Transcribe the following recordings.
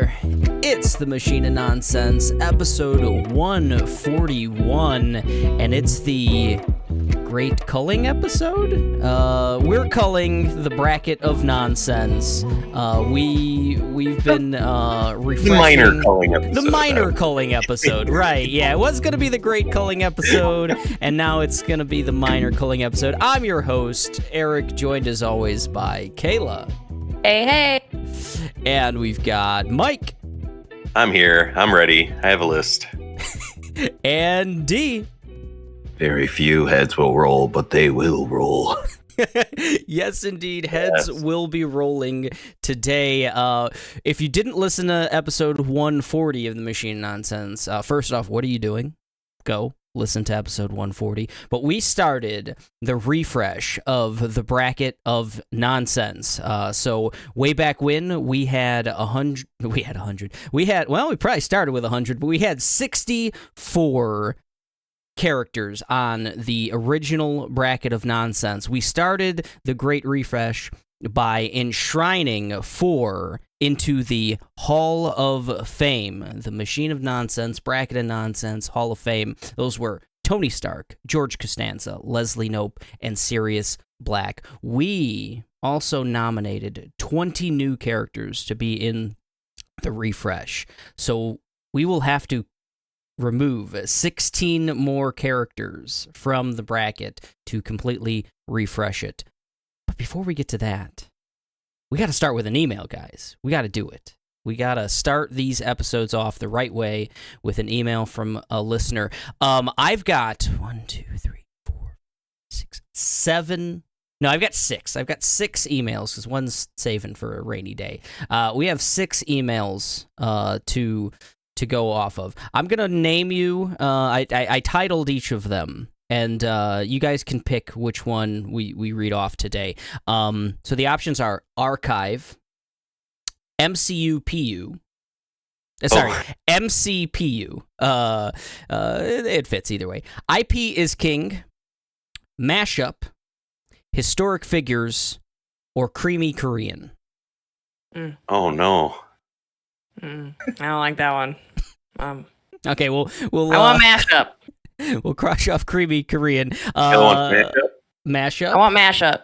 here. It's the Machine of Nonsense, episode 141, and it's the Great Culling episode? We're culling the bracket of nonsense. We've been refreshing... The minor culling episode. The minor culling episode, right. Yeah, it was going to be the Great Culling episode, and now it's going to be the minor culling episode. I'm your host, Eric, joined as always by Kayla. Hey. And we've got Mike. I'm here. I'm ready. I have a list. And D. Very few heads will roll, but they will roll. Yes, indeed. Heads will be rolling today. If you didn't listen to episode 140 of the Machine Nonsense, first off, what are you doing? Go listen to episode 140. But we started the refresh of the bracket of nonsense. So way back when we had 100. We probably started with 100, but we had 64 characters on the original bracket of nonsense. We started the great refresh by enshrining 4 into the Hall of Fame, the Machine of Nonsense, Bracket of Nonsense, Hall of Fame. Those were Tony Stark, George Coztanza, Leslie Knope, and Sirius Black. We also nominated 20 new characters to be in the refresh. So we will have to remove 16 more characters from the bracket to completely refresh it. But before we get to that, we got to start with an email, guys. We got to do it. We got to start these episodes off the right way with an email from a listener. I've got 1, 2, 3, 4, 6, 7. No, I've got 6. I've got 6 emails because one's saving for a rainy day. We have 6 emails to go off of. I'm going to name you. I titled each of them, and you guys can pick which one we read off today. So the options are Archive, MCUPU. MCPU. It fits either way. IP is King, Mashup, Historic Figures, or Creamy Korean. Oh, no. I don't like that one. Okay, we'll I want mashup. We'll cross off Creamy Korean. Mashup. I want mashup.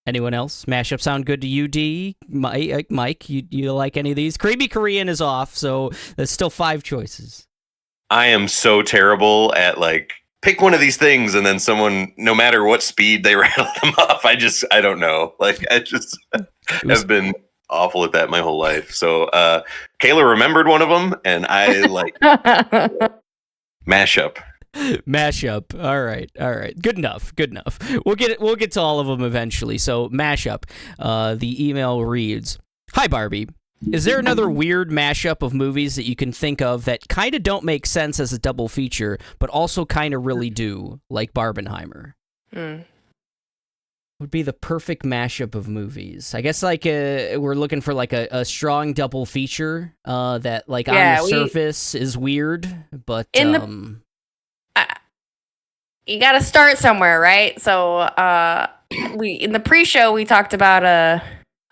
Anyone else? Mashup sound good to you, D? Mike, you like any of these? Creamy Korean is off, so there's still 5 choices. I am so terrible at, pick one of these things, and then someone, no matter what speed they rattle them off, I don't know. Have been awful at that my whole life. So Kayla remembered one of them, and I Mashup. Mashup. All right. Good enough. We'll get to all of them eventually. So Mashup. The email reads, "Hi Barbie. Is there another weird mashup of movies that you can think of that kind of don't make sense as a double feature, but also kind of really do, like Barbenheimer?" Would be the perfect mashup of movies. I guess we're looking for a strong double feature that on the surface is weird, but you got to start somewhere, right? So we in the pre-show we talked about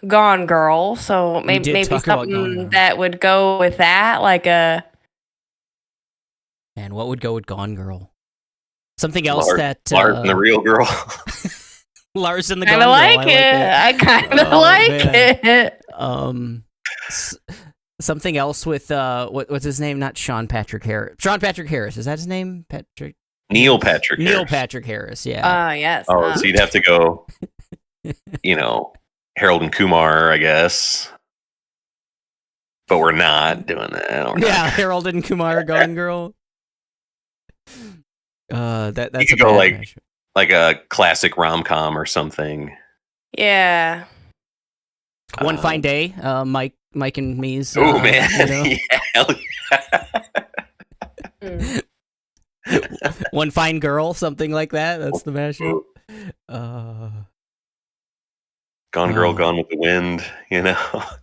Gone Girl, so maybe something that would go with that, And what would go with Gone Girl? Something else Lars and the Real Girl. Lars and the Gone Girl. I kind of like it. Something else with what's his name? Not Sean Patrick Harris. Sean Patrick Harris. Is that his name? Neil Patrick Harris. Neil Patrick Harris. Yeah. Yes. Oh, so you'd have to go. Harold and Kumar, I guess. But we're not doing that. Yeah, Harold and Kumar, Gone Girl. That's you could go like a classic rom-com or something. Yeah. One Fine Day, Mike and me's. Oh man, yeah, hell yeah. One Fine Girl, something like that. That's the mashup. Gone Girl, Gone with the Wind.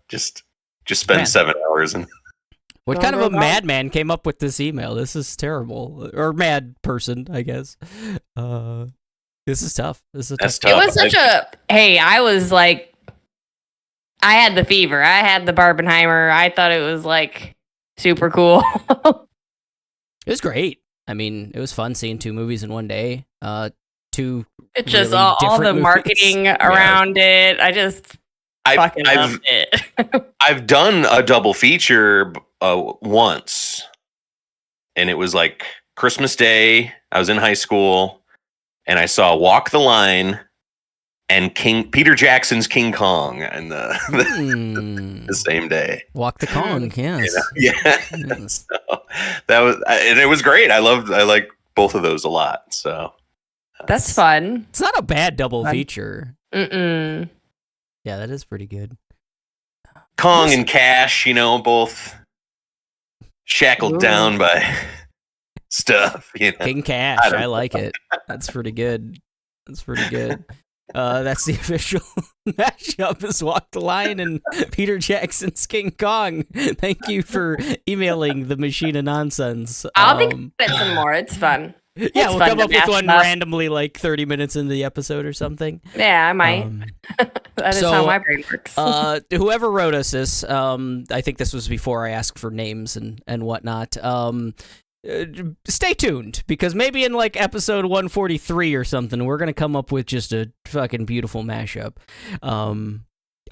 Just spend 7 hours and. What kind of a madman came up with this email? This is terrible. Or mad person, I guess. This is tough. That's tough. tough. It was such a... Hey, I was I had the fever. I had the Barbenheimer. I thought it was like super cool. It was great. I mean, it was fun seeing 2 movies in one day. Two. It's just really all the movies. marketing around it. I fucking loved it. I've done a double feature once, and it was like Christmas Day. I was in high school, and I saw Walk the Line and Peter Jackson's King Kong and the same day. Walk the Kong, yes. You know? Yeah. Yes. So that was, and it was great. I like both of those a lot. So that's fun. It's not a bad double feature. Yeah, that is pretty good. Kong and Cash, both shackled down by stuff. King Cash, I like it. That's pretty good. That's the official mashup is Walk the Line and Peter Jackson's King Kong. Thank you for emailing the Machine of Nonsense. I'll think about it some more. It's fun. Yeah, we'll come up with one randomly like 30 minutes into the episode or something. Yeah, I might. That is how my brain works. Whoever wrote us this, I think this was before I asked for names and whatnot. Stay tuned, because maybe in like episode 143 or something, we're going to come up with just a fucking beautiful mashup.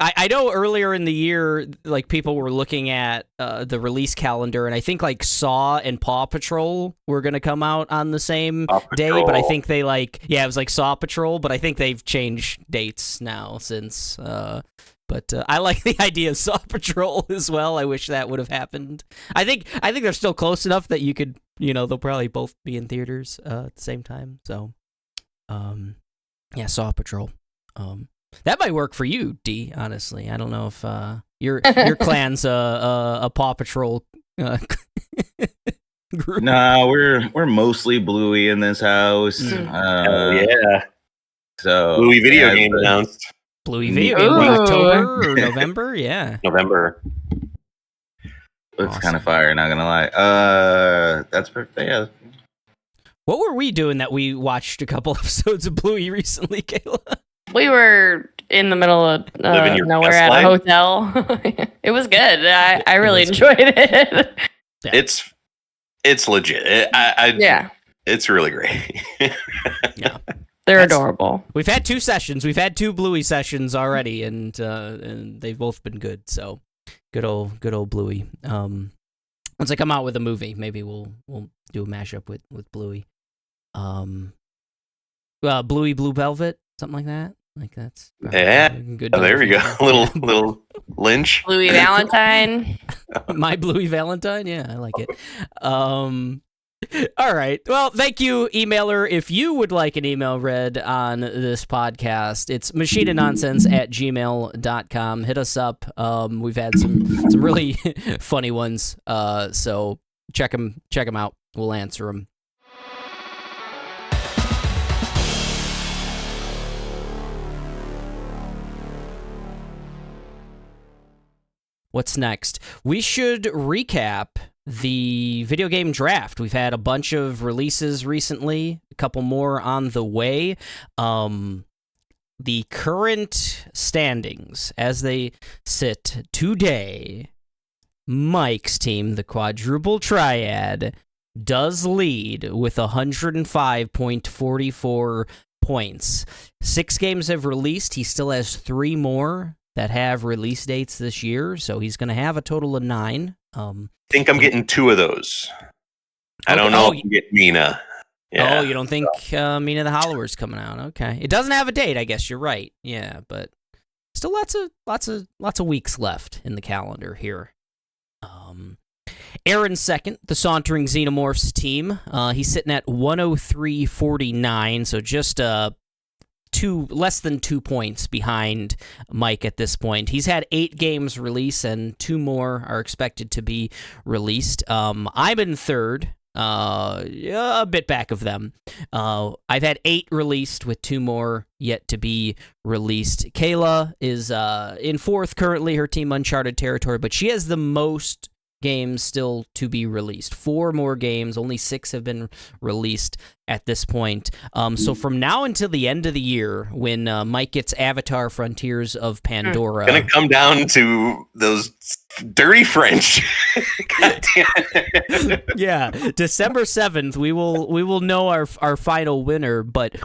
I know earlier in the year, like, people were looking at the release calendar, and I think like Saw and Paw Patrol were going to come out on the same day, but I think they it was like Saw Patrol, but I think they've changed dates now since. But I like the idea of Saw Patrol as well. I wish that would have happened. I think they're still close enough that you could, they'll probably both be in theaters at the same time. So, yeah, Saw Patrol. That might work for you, D. Honestly, I don't know if your clan's a Paw Patrol group. Nah, we're mostly Bluey in this house. Yeah. So Bluey video game announced. Bluey video game in October or November? Yeah, November. Looks kind of fire. Not gonna lie. That's perfect. Yeah. What were we doing that we watched a couple episodes of Bluey recently, Kayla? We were in the middle of nowhere at a hotel. It was good. I really enjoyed it. Yeah. It's legit. Yeah. It's really great. Yeah. They're adorable. We've had 2 sessions. We've had 2 Bluey sessions already, and they've both been good. So good old Bluey. Once I come out with a movie, maybe we'll do a mashup with Bluey. Bluey Blue Velvet, something like that. Like that's good. Oh, there we go. little Lynch. Bluey Valentine. My Bluey Valentine. Yeah, I like it. All right. Well, thank you, emailer. If you would like an email read on this podcast, it's machineofnonsense@gmail.com. Hit us up. We've had some really funny ones. So check them out. We'll answer them. What's next? We should recap the video game draft. We've had a bunch of releases recently, a couple more on the way. The current standings as they sit today, Mike's team, the Quadruple Triad, does lead with 105.44 points. 6 games have released. He still has 3 more that have release dates this year, so he's going to have a total of 9. I think I'm getting 2 of those. I don't know if you get Mina. Yeah. Oh, you don't think Mina the Hollower's coming out? Okay, it doesn't have a date. I guess you're right. Yeah, but still, lots of weeks left in the calendar here. Aaron's second, the Sauntering Xenomorphs team. He's sitting at 103.49, so just less than 2 points behind Mike at this point. He's had 8 games release, and 2 more are expected to be released. I'm in third, a bit back of them. I've had 8 released with 2 more yet to be released. Kayla is in fourth currently, her team Uncharted Territory, but she has the most games still to be released. 4 more games. Only 6 have been released at this point. So from now until the end of the year, when Mike gets Avatar: Frontiers of Pandora, gonna come down to those dirty French. God damn it. yeah, December 7th, we will know our final winner, but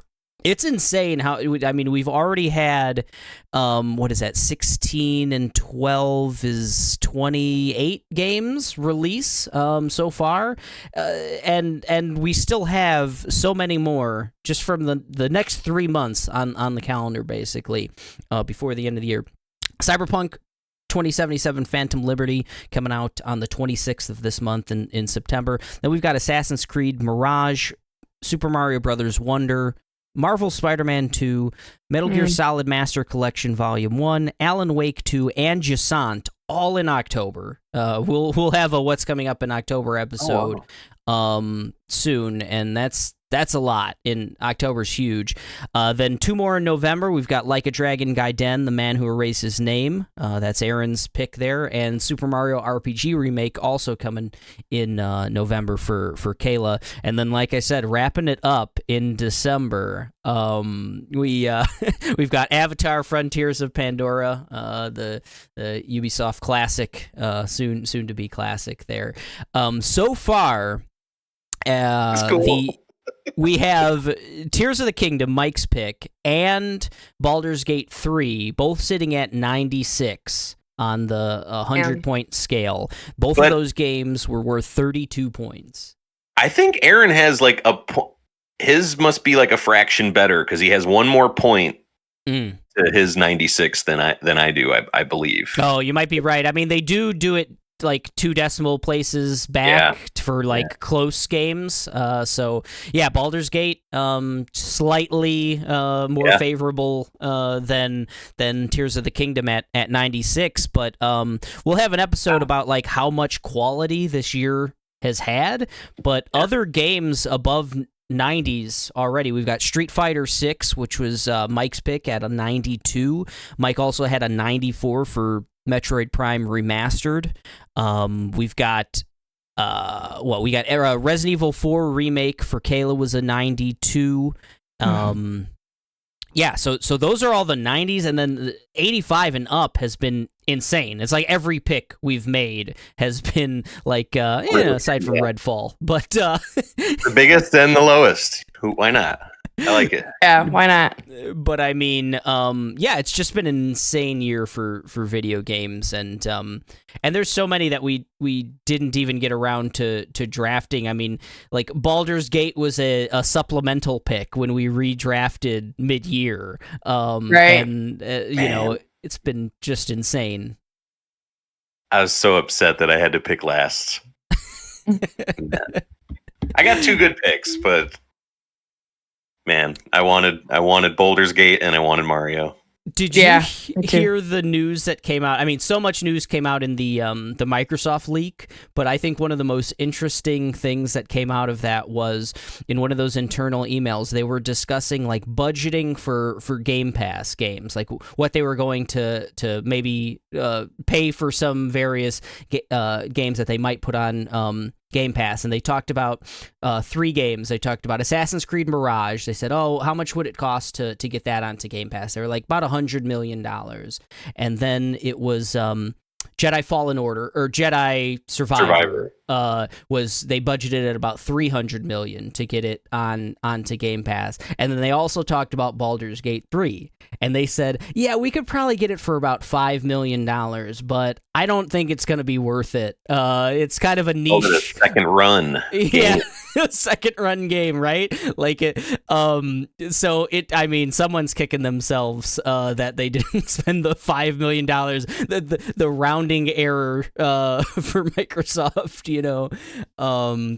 it's insane how, I mean, we've already had, what is that, 16 and 12 is 28 games release so far, and we still have so many more just from the next 3 months on the calendar, basically, before the end of the year. Cyberpunk 2077 Phantom Liberty coming out on the 26th of this month in September. Then we've got Assassin's Creed Mirage, Super Mario Brothers Wonder, Marvel Spider-Man 2, Metal Gear Solid Master Collection Volume 1, Alan Wake 2, and Jusant, all in October. We'll have a What's Coming Up in October episode soon, and that's a lot. In October's huge. Then 2 more in November. We've got Like a Dragon Gaiden, The Man Who Erased His Name. That's Aaron's pick there. And Super Mario RPG Remake also coming in November for Kayla. And then, like I said, wrapping it up in December, we've got Avatar: Frontiers of Pandora, the Ubisoft classic, soon to be classic there. So far, cool. We have Tears of the Kingdom, Mike's pick, and Baldur's Gate 3, both sitting at 96 on the 100-point scale. Both of those games were worth 32 points. I think Aaron has like his must be like a fraction better because he has 1 more point to his 96 than I do, I believe. Oh, you might be right. I mean, they do it like 2 decimal places back for like close games. So yeah, Baldur's Gate slightly more favorable than Tears of the Kingdom at 96, but we'll have an episode about like how much quality this year has had, but other games above 90s already. We've got Street Fighter 6, which was Mike's pick at a 92. Mike also had a 94 for Metroid Prime Remastered. We've got Resident Evil 4 Remake for Kayla was a 92. Yeah, so those are all the 90s, and then 85 and up has been insane. It's like every pick we've made has been like, aside from Redfall, but the biggest and the lowest. Why not? I like it. Yeah, why not? But I mean, it's just been an insane year for video games, and there's so many that we didn't even get around to drafting. I mean, like Baldur's Gate was a supplemental pick when we redrafted mid-year, right? And it's been just insane. I was so upset that I had to pick last. I got 2 good picks, but. Man, I wanted Baldur's Gate and I wanted Mario. Did you hear the news that came out? I mean, so much news came out in the Microsoft leak, but I think one of the most interesting things that came out of that was in one of those internal emails, they were discussing like budgeting for Game Pass games, like what they were going to maybe pay for some various games that they might put on Game Pass, and they talked about 3 games. They talked about Assassin's Creed Mirage. They said, oh, how much would it cost to get that onto Game Pass? They were like about $100 million. And then it was Jedi Fallen Order, or Jedi Survivor. They budgeted at about $300 million to get it onto Game Pass. And then they also talked about Baldur's Gate 3. And they said, yeah, we could probably get it for about $5 million, but I don't think it's going to be worth it. It's kind of a niche. The second run. Yeah, second run game, right? Like it. Someone's kicking themselves that they didn't spend the $5 million, the rounding error for Microsoft,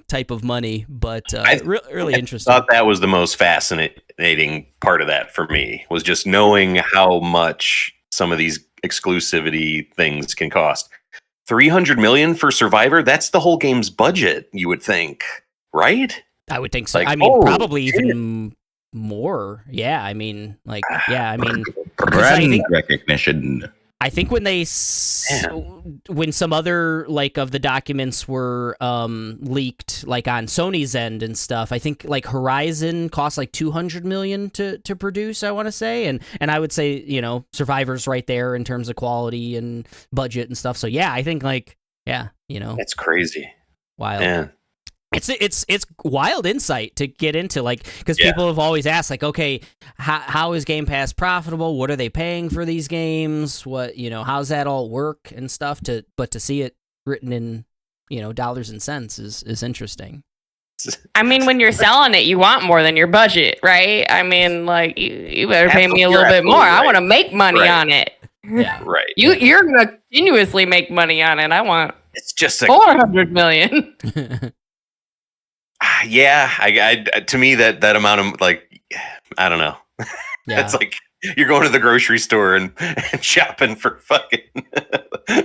type of money. But really interesting. I thought that was the most fascinating part of that for me, was just knowing how much some of these exclusivity things can cost. $300 million for Survivor, that's the whole game's budget, you would think, right? I would think so. Like, probably even more. Yeah, brand recognition. I think when when some other like of the documents were leaked, like on Sony's end and stuff, I think like Horizon cost like $200 million to produce, I want to say, and I would say, you know, Survivor's right there in terms of quality and budget and stuff. So yeah, I think like you know, it's crazy, wild. Man. It's wild insight to get into, like, because people have always asked, like, okay, how is Game Pass profitable? What are they paying for these games? What, you know, how's that all work and stuff? But to see it written in, you know, dollars and cents is interesting. I mean, when you're selling it, you want more than your budget, right? I mean, like, you better pay me a little bit more. Right. I want to make money on it. Yeah, right. You're gonna continuously make money on it. I want. It's just $400 million. Yeah, I to me that amount of, like, I don't know. Yeah. It's like you're going to the grocery store and shopping for fucking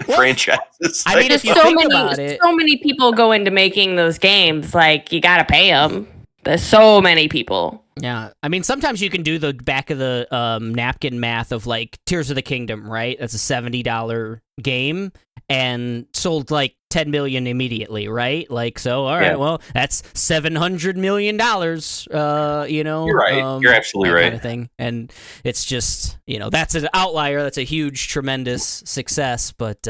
franchises. I mean, if you think about it, so many people go into making those games. Like, you gotta pay them. There's so many people. Yeah, I mean, sometimes you can do the back of the napkin math of like Tears of the Kingdom, right? That's a $70 game and sold like 10 million immediately, right? Like, so all right, well, that's $700 million. You know, you're right. You're absolutely right. Kind of thing, and it's just, you know, that's an outlier. That's a huge, tremendous success, but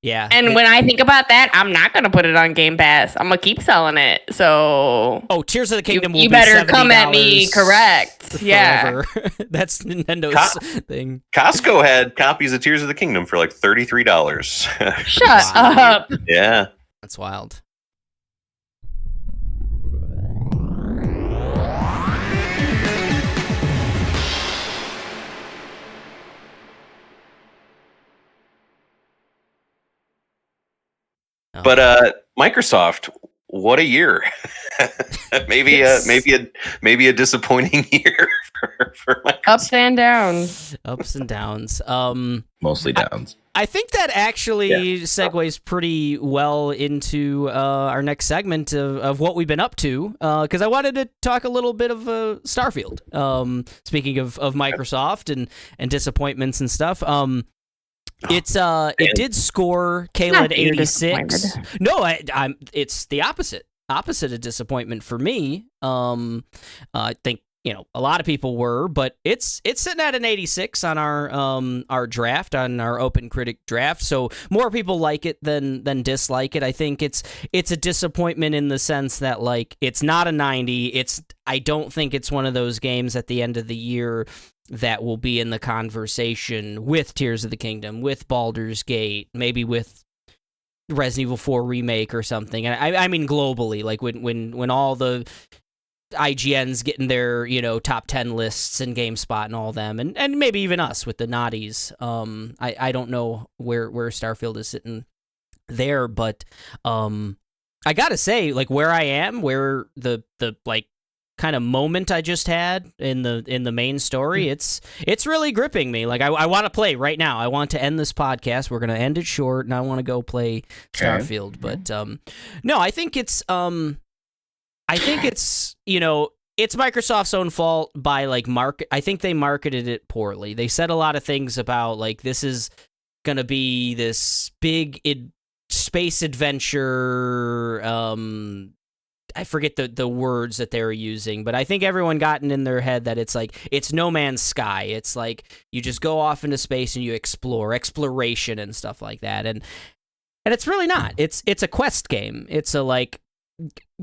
yeah. And when I think about that, I'm not going to put it on Game Pass. I'm going to keep selling it. So. Oh, Tears of the Kingdom will be $70 You better come at me correct. Forever. Yeah. That's Nintendo's thing. Costco had copies of Tears of the Kingdom for like $33. Shut up. Yeah. That's wild. But Microsoft, what a year! maybe a disappointing year for Microsoft. Ups and downs. Ups and downs. Mostly downs. I think that actually segues pretty well into our next segment of what we've been up to, because I wanted to talk a little bit of Starfield. Speaking of Microsoft and disappointments and stuff. It did score Kayla at 86. No, it's the opposite of disappointment for me. I think, you know, a lot of people were, but it's sitting at an 86 on our draft, on our open critic draft. So more people like it than dislike it. I think it's a disappointment in the sense that, like, it's not a 90. I don't think it's one of those games at the end of the year that will be in the conversation with Tears of the Kingdom, with Baldur's Gate, maybe with Resident Evil 4 Remake or something. And I mean globally, like when all the IGN's getting their, you know, top 10 lists and GameSpot and all them, and maybe even us with the naughties. I don't know where Starfield is sitting there, but I gotta say, like, where I am, where the like kind of moment I just had in the main story, it's really gripping me. Like, I want to play right now. I want to end this podcast. We're gonna end it short, and I want to go play Starfield. But no, I think it's you know, it's Microsoft's own fault by, like, market. I think they marketed it poorly. They said a lot of things about, like, this is gonna be this big space adventure. I forget the words that they were using, but I think everyone gotten in their head that it's like, it's No Man's Sky. It's like you just go off into space and you exploration and stuff like that. And it's really not. It's a quest game. It's a, like,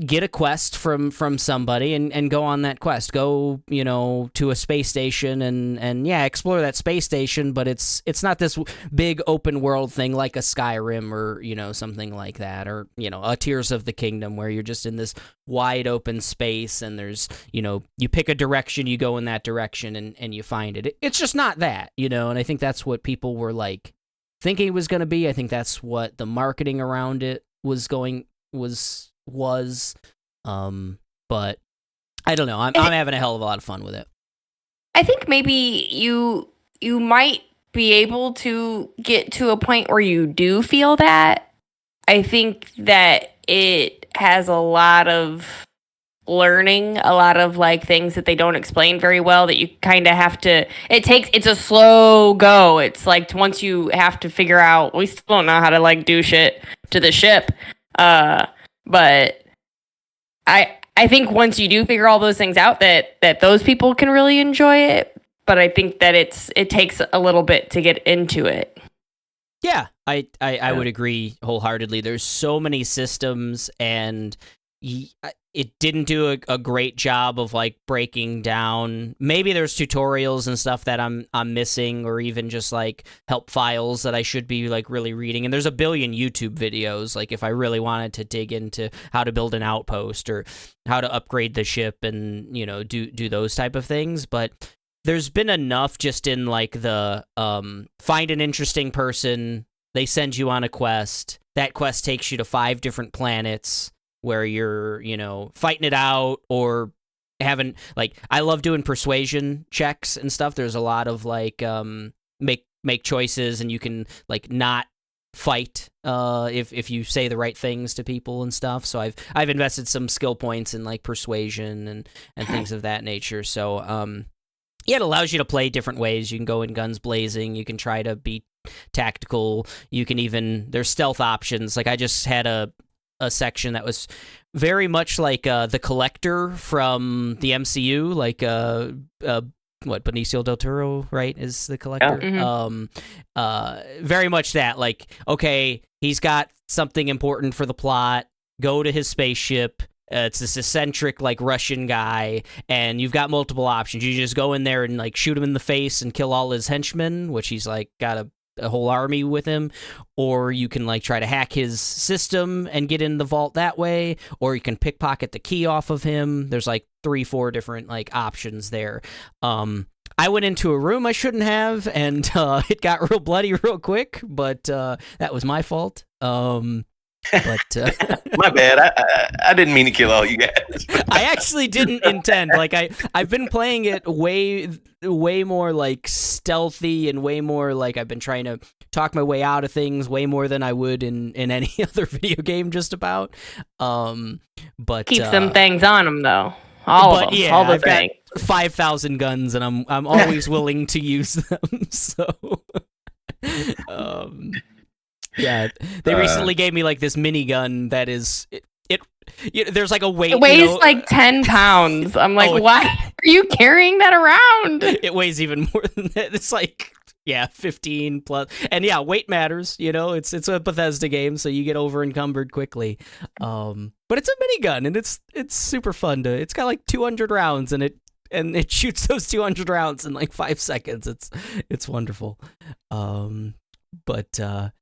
get a quest from somebody and go on that quest. Go, you know, to a space station and explore that space station, but it's not this big open world thing like a Skyrim or, you know, something like that, or, you know, a Tears of the Kingdom where you're just in this wide open space and there's, you know, you pick a direction, you go in that direction and you find it. It's just not that, you know, and I think that's what people were, like, thinking it was going to be. I think that's what the marketing around it was, but I don't know. I'm having a hell of a lot of fun with it. I think maybe you might be able to get to a point where you do feel that. I think that it has a lot of learning a lot of like things that they don't explain very well, that you kind of have to, it's a slow go. It's like once you have to figure out, we still don't know how to like do shit to the ship. But I think once you do figure all those things out, that those people can really enjoy it. But I think that it takes a little bit to get into it. Yeah, I would agree wholeheartedly. There's so many systems, and it didn't do a great job of like breaking down. Maybe there's tutorials and stuff that I'm missing, or even just like help files that I should be like really reading. And there's a billion YouTube videos. Like if I really wanted to dig into how to build an outpost or how to upgrade the ship and do those type of things, but there's been enough just in like the find an interesting person. They send you on a quest. That quest takes you to 5 different planets where you're, fighting it out or having, like, I love doing persuasion checks and stuff. There's a lot of, like, make choices, and you can, like, not fight if you say the right things to people and stuff. So I've invested some skill points in, like, persuasion and things of that nature. So, yeah, it allows you to play different ways. You can go in guns blazing. You can try to be tactical. You can even, there's stealth options. Like, I just had a section that was very much like the Collector from the MCU, like Benicio del Toro, right, is the Collector. Very much that, like, okay, he's got something important for the plot, go to his spaceship. It's this eccentric, like, Russian guy, and you've got multiple options. You just go in there and, like, shoot him in the face and kill all his henchmen, which he's, like, got a whole army with him, or you can, like, try to hack his system and get in the vault that way, or you can pickpocket the key off of him. There's, like, 3-4 different, like, options there. I went into a room I shouldn't have, and it got real bloody real quick, but that was my fault. But my bad. I didn't mean to kill all you guys. I actually didn't intend. Like I've been playing it way more like stealthy, and way more like I've been trying to talk my way out of things way more than I would in any other video game, just about. But keep some things on them though. All of them. Yeah, all the I've things. got 5,000 guns, and I'm always willing to use them. So. Yeah, they recently gave me like this minigun that is there's like a weight. It weighs like 10 pounds. I'm like, why are you carrying that around? It weighs even more than that. It's like 15 plus, and yeah, weight matters. It's a Bethesda game, so you get over encumbered quickly. But it's a minigun, and it's super fun to. It's got like 200 rounds, and it shoots those 200 rounds in like 5 seconds. It's wonderful. But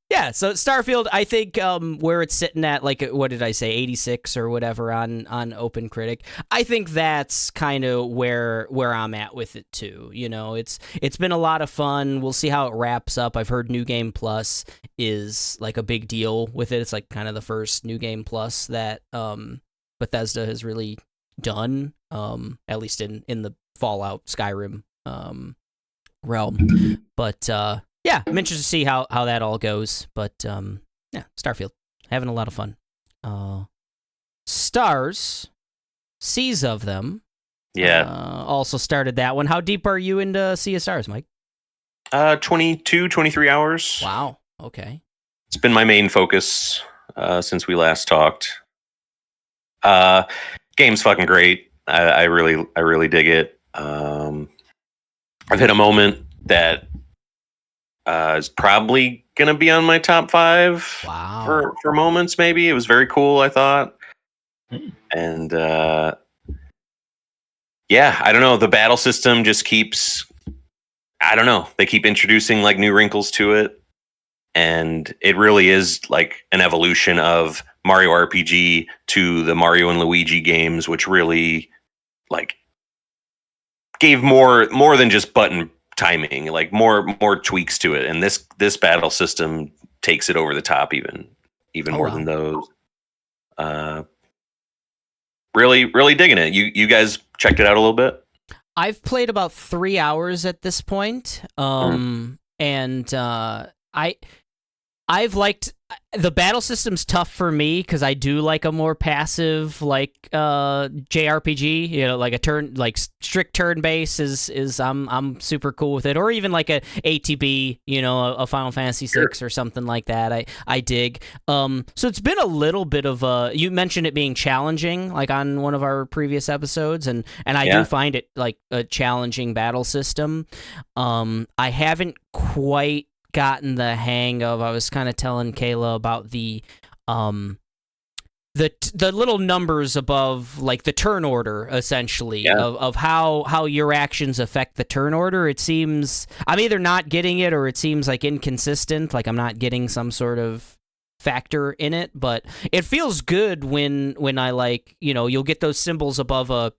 yeah, so Starfield, I think where it's sitting at, like, what did I say, 86 or whatever on OpenCritic, I think that's kind of where I'm at with it too. It's been a lot of fun. We'll see how it wraps up. I've heard New Game Plus is like a big deal with it. It's like kind of the first New Game Plus that Bethesda has really done, at least in the Fallout Skyrim realm. But yeah, I'm interested to see how that all goes. But yeah, Starfield, having a lot of fun. Stars, Seas of Them. Yeah. Also started that one. How deep are you into Sea of Stars, Mike? 22, 23 hours. Wow. Okay. It's been my main focus since we last talked. Game's fucking great. I really dig it. I've hit a moment that is probably gonna be on my top 5. Wow. For moments. Maybe it was very cool, I thought. And yeah, I don't know. The battle system just keeps. I don't know. They keep introducing like new wrinkles to it, and it really is like an evolution of Mario RPG to the Mario and Luigi games, which really like gave more than just button timing, like more tweaks to it, and this battle system takes it over the top even more than those. Really digging it. You guys checked it out a little bit? I've played about 3 hours at this point, and I've liked the battle system's tough for me because I do like a more passive JRPG. You know, like a turn, like strict turn base is I'm super cool with it. Or even like a ATB, you know, a Final Fantasy VI or something like that. I dig. So it's been a little bit of a. You mentioned it being challenging, like on one of our previous episodes, and I do find it like a challenging battle system. I haven't quite gotten the hang of. I was kind of telling Kayla about the little numbers above, like the turn order, essentially, of how your actions affect the turn order. It seems I'm either not getting it or it seems like inconsistent, like I'm not getting some sort of factor in it, but it feels good when I, like, you know, you'll get those symbols above a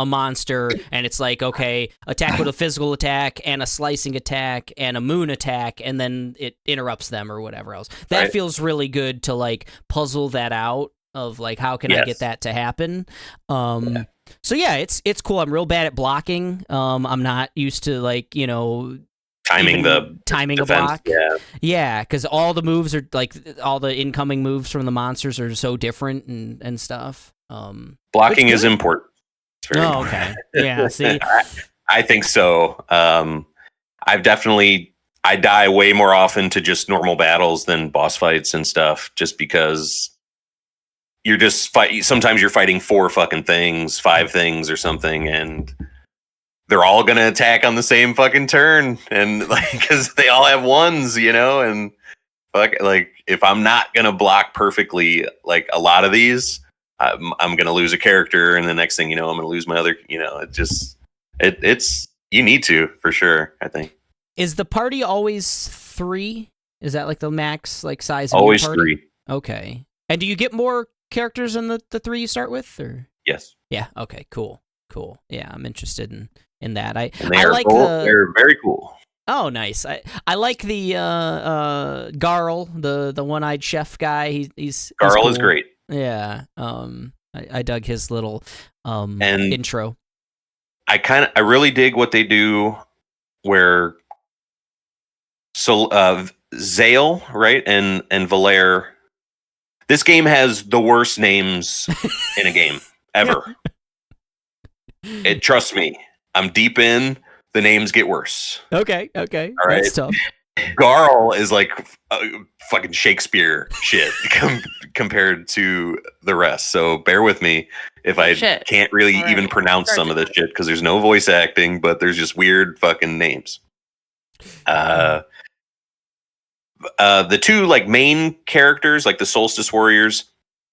monster, and it's like, okay, attack with a physical attack and a slicing attack and a moon attack, and then it interrupts them or whatever else. That feels really good to like puzzle that out of like, how can I get that to happen? So yeah, it's cool. I'm real bad at blocking. I'm not used to, like, you know, timing defense, a block. Yeah, because all the moves are like, all the incoming moves from the monsters are so different and stuff. Blocking is important. Okay. Yeah, see? I think so. I die way more often to just normal battles than boss fights and stuff, just because you're just sometimes you're fighting 4 fucking things, 5 things or something, and they're all gonna attack on the same fucking turn, and like, because they all have ones, you know, and like if I'm not gonna block perfectly, like a lot of these, I'm going to lose a character, and the next thing you know, I'm going to lose my other, you know, it's, you need to, for sure, I think. Is the party always 3? Is that like the max, like, size of always your party? 3. Okay. And do you get more characters than the 3 you start with, or? Yes. Yeah, okay, cool. Yeah, I'm interested in that. I like cool. They're very cool. Oh, nice. I like the Garl, the one-eyed chef guy. He's Garl cool. is great. Yeah, I dug his little intro. I really dig what they do, where Zale, right, and Valere. This game has the worst names in a game ever. Trust me, I'm deep in. The names get worse. Okay, all right. That's tough. Garl is like fucking Shakespeare shit compared to the rest. So bear with me if I can't really even pronounce some of this shit, because there's no voice acting, but there's just weird fucking names. The 2 like main characters, like the Solstice Warriors,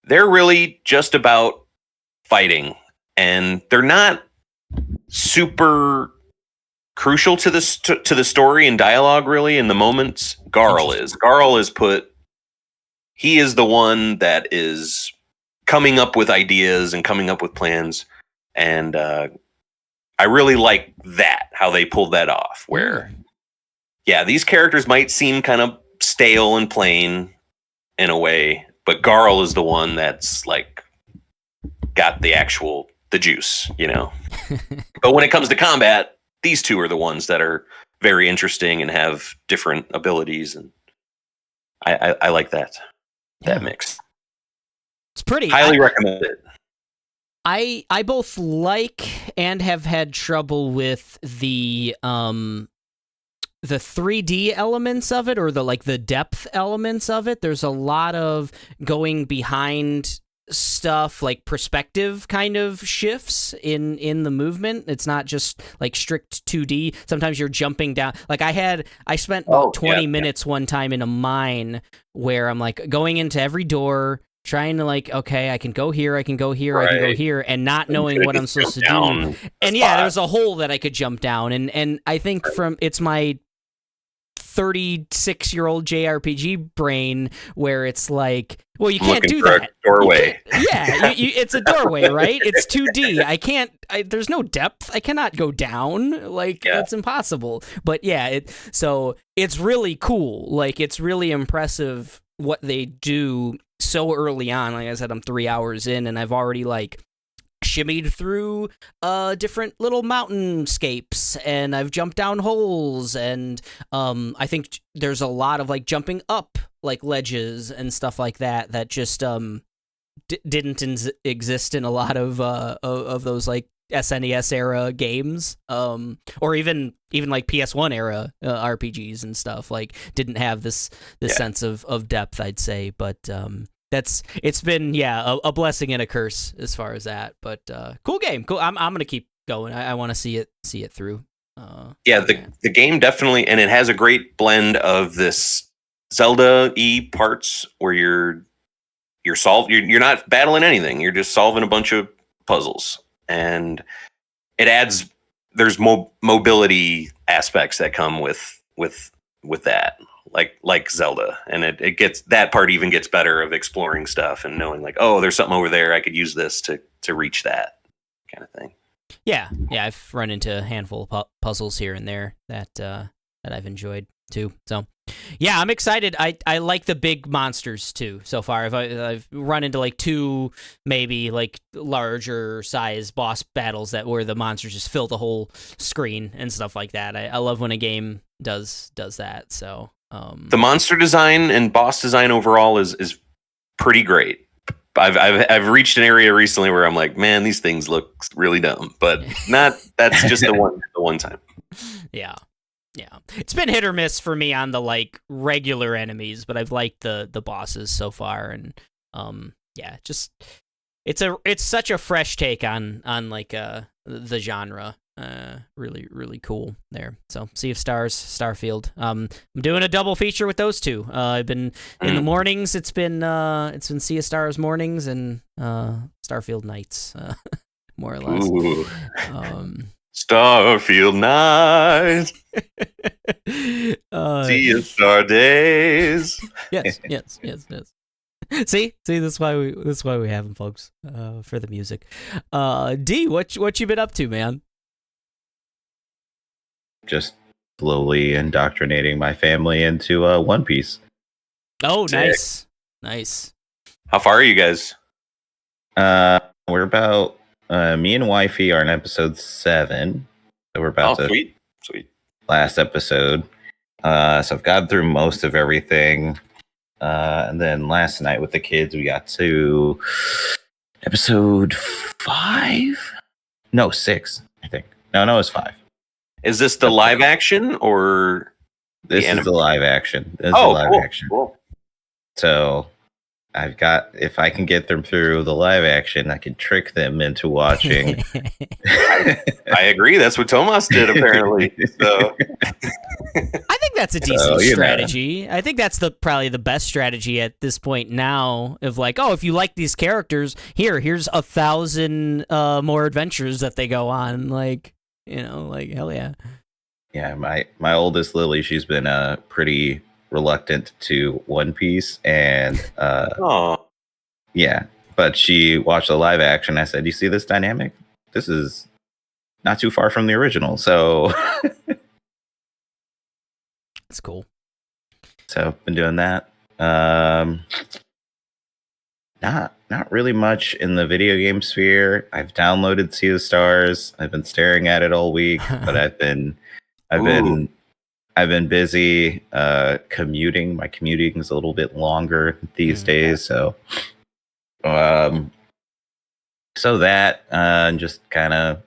they're really just about fighting, and they're not super crucial to the story and dialogue, really, in the moments. Garl is he is the one that is coming up with ideas and coming up with plans, and I really like that, how they pulled that off, where these characters might seem kind of stale and plain in a way, but Garl is the one that's like got the juice, you know. But when it comes to combat, these 2 are the ones that are very interesting and have different abilities, and I like that mix. It's pretty. Highly recommend it. I both like and have had trouble with the 3D elements of it, or the depth elements of it. There's a lot of going behind stuff, like perspective kind of shifts in the movement. It's not just like strict 2D. Sometimes you're jumping down. Like I spent about 20 minutes one time in a mine where I'm like going into every door, trying to like, okay, I can go here, I can go here, I can go here, and not knowing what I'm supposed to do. And there's a hole that I could jump down, and I think it's my 36-year-old JRPG brain where it's like, well, you can't do that. Doorway. It's a doorway, right? It's 2D. There's no depth. I cannot go down. Like, it's impossible. But so it's really cool. Like, it's really impressive what they do so early on. Like I said, I'm 3 hours in, and I've already like shimmied through different little mountainscapes, and I've jumped down holes, and I think there's a lot of like jumping up like ledges and stuff like that that just didn't exist in a lot of those like SNES era games, or even like PS1 era RPGs and stuff, like didn't have this sense of depth, I'd say. But it's been a blessing and a curse as far as that. But cool game, cool. I'm gonna keep going. I want to see it through. The game definitely, and it has a great blend of this Zelda-y parts where you're not battling anything. You're just solving a bunch of puzzles. And it adds, there's mobility aspects that come with that, like Zelda, and it gets, that part even gets better of exploring stuff and knowing like, oh, there's something over there, I could use this to reach that kind of thing. Yeah, I've run into a handful of puzzles here and there that I've enjoyed too. So yeah, I'm excited. I like the big monsters too. So far, I've run into like 2 maybe like larger size boss battles where the monsters just fill the whole screen and stuff like that. I love when a game does that. So the monster design and boss design overall is pretty great. I've reached an area recently where I'm like, man, these things look really dumb, but that's just the one time. Yeah. It's been hit or miss for me on the like regular enemies, but I've liked the bosses so far, and just it's such a fresh take on like the genre. Really, really cool there. So Sea of Stars, Starfield. I'm doing a double feature with those 2. I've been in the mornings. It's been Sea of Stars mornings and Starfield nights, more or less. Ooh. Starfield nights. Sea of Star days. Yes. See, that's why we have them, folks, for the music. D, what you been up to, man? Just slowly indoctrinating my family into One Piece. Oh, nice. How far are you guys? We're about me and wifey are in episode 7, so we're about to sweet last episode. So I've gotten through most of everything, and then last night with the kids we got to episode 5. No, 6. I think. No, it's 5. Is this the live action or this is the live action? Action. Cool. So I've got, if I can get them through the live action, I can trick them into watching. I agree. That's what Tomas did apparently. So I think that's a decent strategy. I think that's probably the best strategy at this point now. Of like, oh, if you like these characters, here's 1,000 more adventures that they go on. Like, like hell yeah. Yeah, my oldest Lily, she's been pretty reluctant to One Piece, and yeah, but she watched the live action. I said, "You see this dynamic? This is not too far from the original." So that's cool. So been doing that. Not really much in the video game sphere. I've downloaded Sea of Stars. I've been staring at it all week, but I've been busy commuting. My commuting is a little bit longer these days, so that just kind of,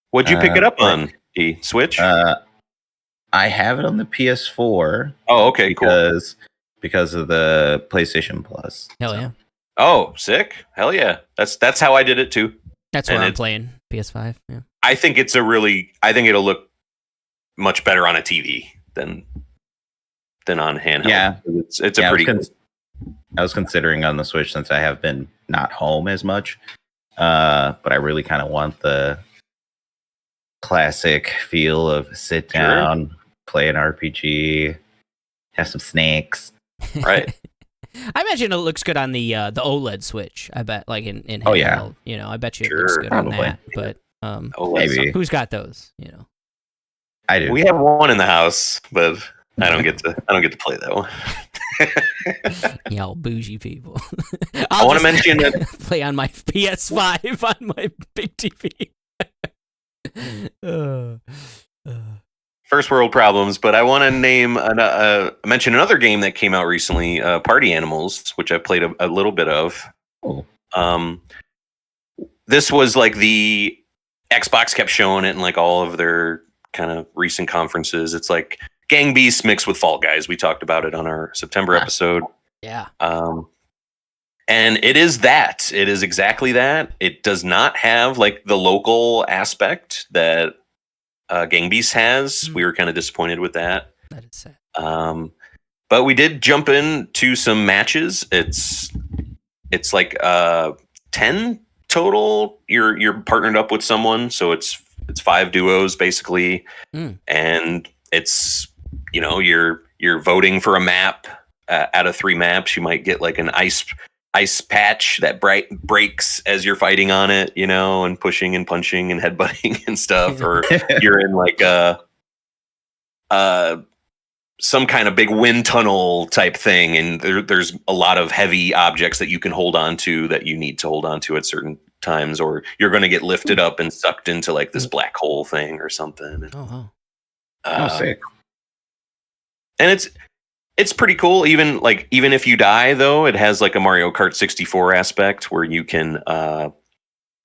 What'd you pick it up on? The Switch? I have it on the PS4. Oh, okay, cool. Because of the PlayStation Plus. Hell yeah. Oh, sick. Hell yeah. That's how I did it too. That's where I'm playing PS5. Yeah. I think it'll look much better on a TV than on handheld. Yeah. It's a pretty I was considering on the Switch since I have been not home as much. But I really kind of want the classic feel of sit down, play an RPG, have some snacks. Right. I imagine it looks good on the OLED Switch. I bet, like in handheld. Oh yeah. I bet you it looks good on that. But maybe who's got those? I do. We have one in the house, but I don't get to play that one. Y'all bougie people. I want to mention that play on my PS5 on my big TV. First world problems, but I want to mention another game that came out recently, Party Animals, which I played a little bit of. Oh. This was like the Xbox kept showing it in like all of their kind of recent conferences. It's like Gang Beasts mixed with Fall Guys. We talked about it on our September episode. Yeah. And it is that. It is exactly that. It does not have like the local aspect that Gang Beasts has. We were kind of disappointed with that. That is sad. But we did jump into some matches. It's like 10 total. You're partnered up with someone, so it's 5 duos basically, and it's you're voting for a map out of 3 maps. You might get like an ice patch that breaks as you're fighting on it, and pushing and punching and headbutting and stuff, or you're in like some kind of big wind tunnel type thing, and there's a lot of heavy objects that you can hold on to that you need to hold on to at certain times, or you're going to get lifted up and sucked into like this black hole thing or something. Sick. And it's pretty cool. Even if you die though, it has like a Mario Kart 64 aspect where you can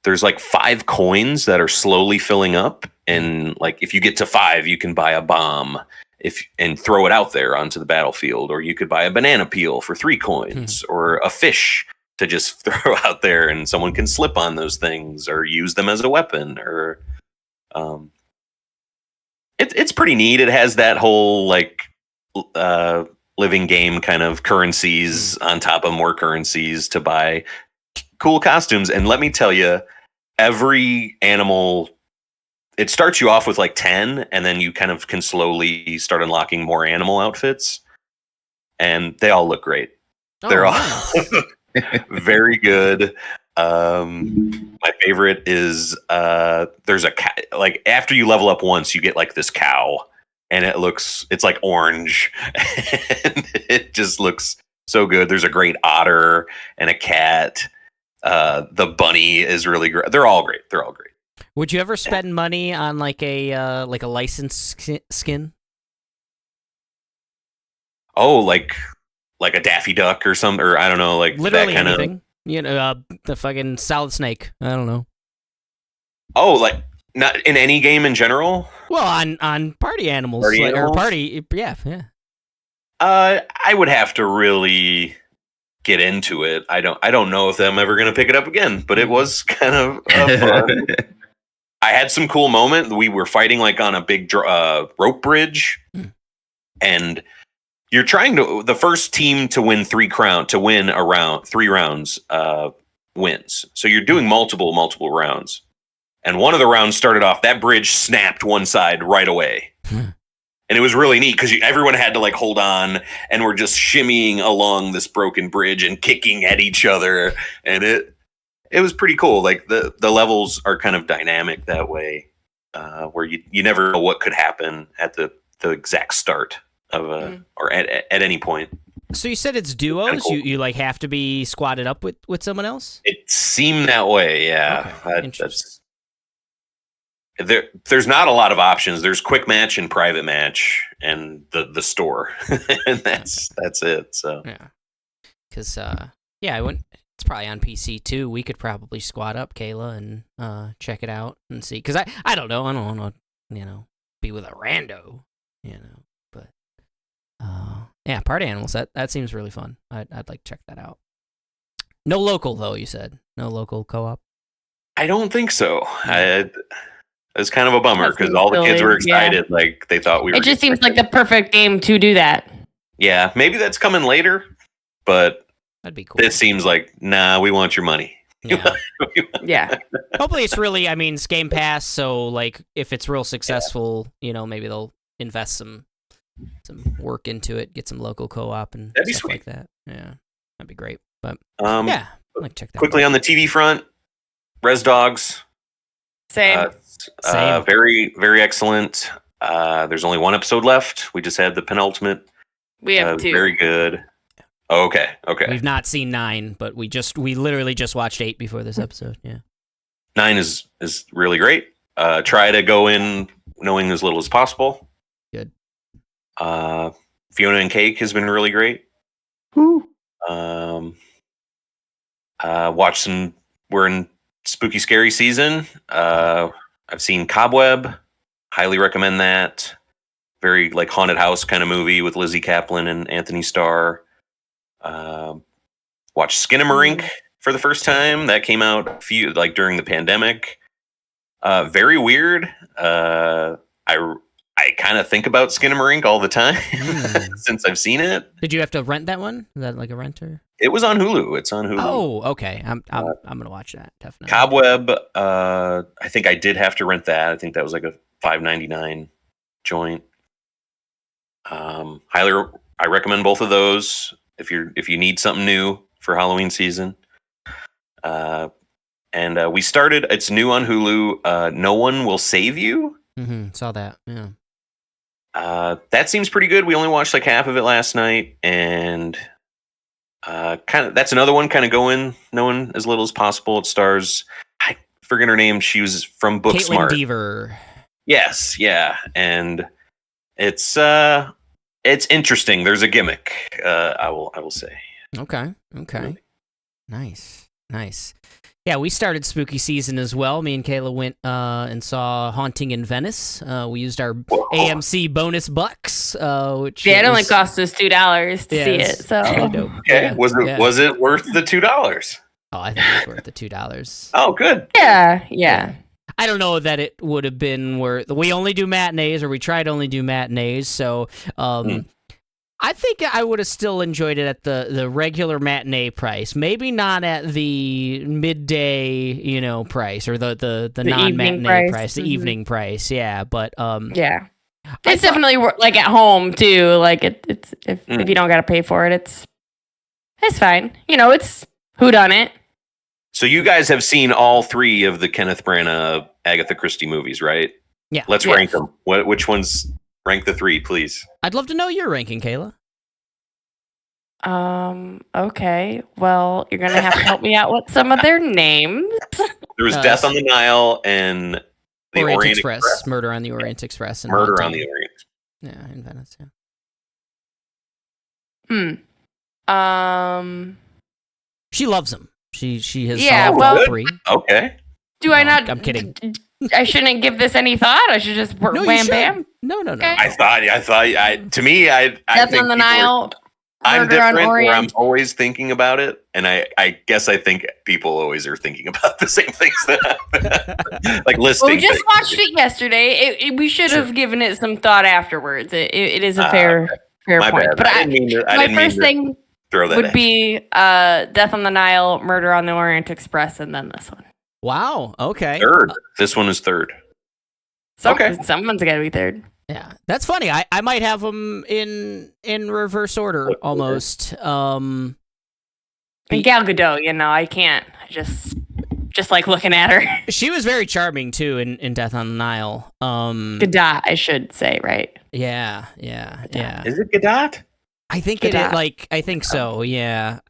there's like 5 coins that are slowly filling up, and like if you get to 5 you can buy a bomb and throw it out there onto the battlefield, or you could buy a banana peel for 3 coins, or a fish to just throw out there and someone can slip on those things or use them as a weapon, or it's pretty neat. It has that whole like living game kind of currencies on top of more currencies to buy cool costumes. And let me tell you, every animal, it starts you off with like 10, and then you kind of can slowly start unlocking more animal outfits, and they all look great. They're all very good. My favorite is there's a like after you level up once, you get like this cow, and it's like orange, and it just looks so good. There's a great otter and a cat. The bunny is really great. They're all great. Would you ever spend money on like a licensed skin? Oh, like a Daffy Duck or something, or I don't know, like literally that kind anything. The fucking Solid Snake. I don't know. Oh, like not in any game in general. Well, on Party Animals, or Party, yeah. I would have to really get into it. I don't know if I'm ever going to pick it up again, but it was kind of fun. I had some cool moment. We were fighting like on a big rope bridge, and you're trying to the first team to win 3 rounds wins. So you're doing multiple rounds, and one of the rounds started off that bridge snapped one side right away. And it was really neat because everyone had to like hold on, and we're just shimmying along this broken bridge and kicking at each other, and it was pretty cool. Like the levels are kind of dynamic that way, where you never know what could happen at the exact start of or at any point. So you said it's duos. Cool. You like have to be squatted up with someone else. It seemed that way, yeah. Okay. There's not a lot of options. There's quick match and private match and the store, and that's it. So yeah, because I went. It's probably on PC too. We could probably squat up, Kayla, and check it out and see. Because I don't know. I don't want to be with a rando, But yeah, Party Animals. That seems really fun. I'd like to check that out. No local though. You said no local co-op. I don't think so. It's kind of a bummer because all the kids were excited. Yeah. Like they thought we were. It just seems like the perfect game to do that. Yeah, maybe that's coming later, but that'd be cool. This seems like, nah, we want your money. Yeah. Yeah. Hopefully it's really, it's Game Pass, so like if it's real successful, maybe they'll invest some work into it, get some local co-op and that'd be stuff sweet. Like that. Yeah, that'd be great. But yeah, I'd like to check that quickly out. On the TV front, Res Dogs. Same. Very, very excellent. There's only one episode left. We just had the penultimate. We have 2. Very good. Okay. We've not seen 9, but we literally just watched 8 before this episode. Yeah. 9 is really great. Try to go in knowing as little as possible. Good. Fiona and Cake has been really great. Woo. Watch some. We're in spooky scary season. I've seen Cobweb. Highly recommend that. Very like haunted house kind of movie with Lizzie Kaplan and Anthony Starr. Watch Skinamarink for the first time. That came out during the pandemic. Very weird. I kind of think about Skinamarink all the time since I've seen it. Did you have to rent that one? Is that like a renter? It was on Hulu. It's on Hulu. Oh, okay. I'm gonna watch that definitely. Cobweb. I think I did have to rent that. I think that was like a $5.99 joint. I recommend both of those if you need something new for Halloween season. And we started. It's new on Hulu. No One Will Save You. Saw that. Yeah. That seems pretty good. We only watched like half of it last night, and that's another one. Kind of go in knowing as little as possible. It stars, I forget her name. She was from Booksmart. Caitlin Deaver. Yes, yeah, and it's interesting. There's a gimmick. I will say. Okay. Nice. Yeah, we started spooky season as well. Me and Kayla went and saw Haunting in Venice. We used our AMC bonus bucks, which it only cost us $2 to see it. So okay, yeah. Was it worth the $2? Oh, I think it was worth the $2. Oh, good. Yeah. I don't know that it would have been worth. We only do matinees, or we try to only do matinees. So I think I would have still enjoyed it at the regular matinee price. Maybe not at the midday, price, or the non-matinee price, the evening price. Yeah, but yeah, it's definitely like at home too. Like it's if you don't got to pay for it, it's fine. It's whodunit. So you guys have seen all 3 of the Kenneth Branagh Agatha Christie movies, right? Yeah. Let's rank them. Which ones? Rank the 3, please. I'd love to know your ranking, Kayla. Okay. Well, you're gonna have to help me out with some of their names. There was Death on the Nile and the Orient Express. Murder on the Orient Express. And Murder on the Orient Express. Yeah, in Venice. Yeah. She loves them. She has. Yeah. All 3. Okay. Do I not? I'm kidding. I shouldn't give this any thought. I should just wham bam. No. Okay. I thought. To me, I Death think on the Nile. I'm different, where I'm always thinking about it, and I guess I think people always are thinking about the same things that like listing. Well, we just things. watched it yesterday. We should have given it some thought afterwards. It is a fair My point. bad. But my first thing would be Death on the Nile, Murder on the Orient Express, and then this one. Wow. Okay. Third. This one is third. Someone's got to be third. Yeah, that's funny. I might have them in reverse order almost. And Gal Gadot, I can't. I just like looking at her. She was very charming too in Death on the Nile. Gadot, I should say, right? Yeah. Is it Gadot? I think Gadot. I think so. Yeah.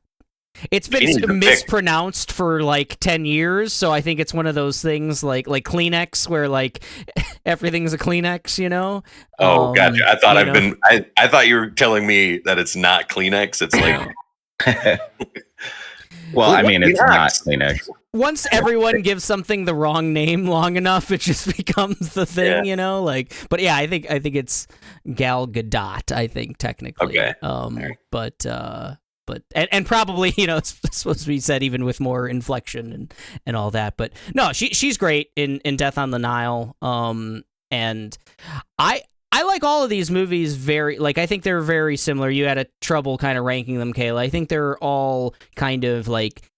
It's been mispronounced for like 10 years, so I think it's one of those things like Kleenex, where like everything's a Kleenex, Oh, gotcha. I thought I thought you were telling me that it's not Kleenex. It's like. Well, I mean, it's not Kleenex. Once everyone gives something the wrong name long enough, it just becomes the thing, But yeah, I think it's Gal Gadot. I think technically. Okay. But probably it's supposed to be said even with more inflection and all that. But no, she's great in Death on the Nile. And I like all of these movies very, I think they're very similar. You had a trouble kind of ranking them, Kayla. I think they're all kind of like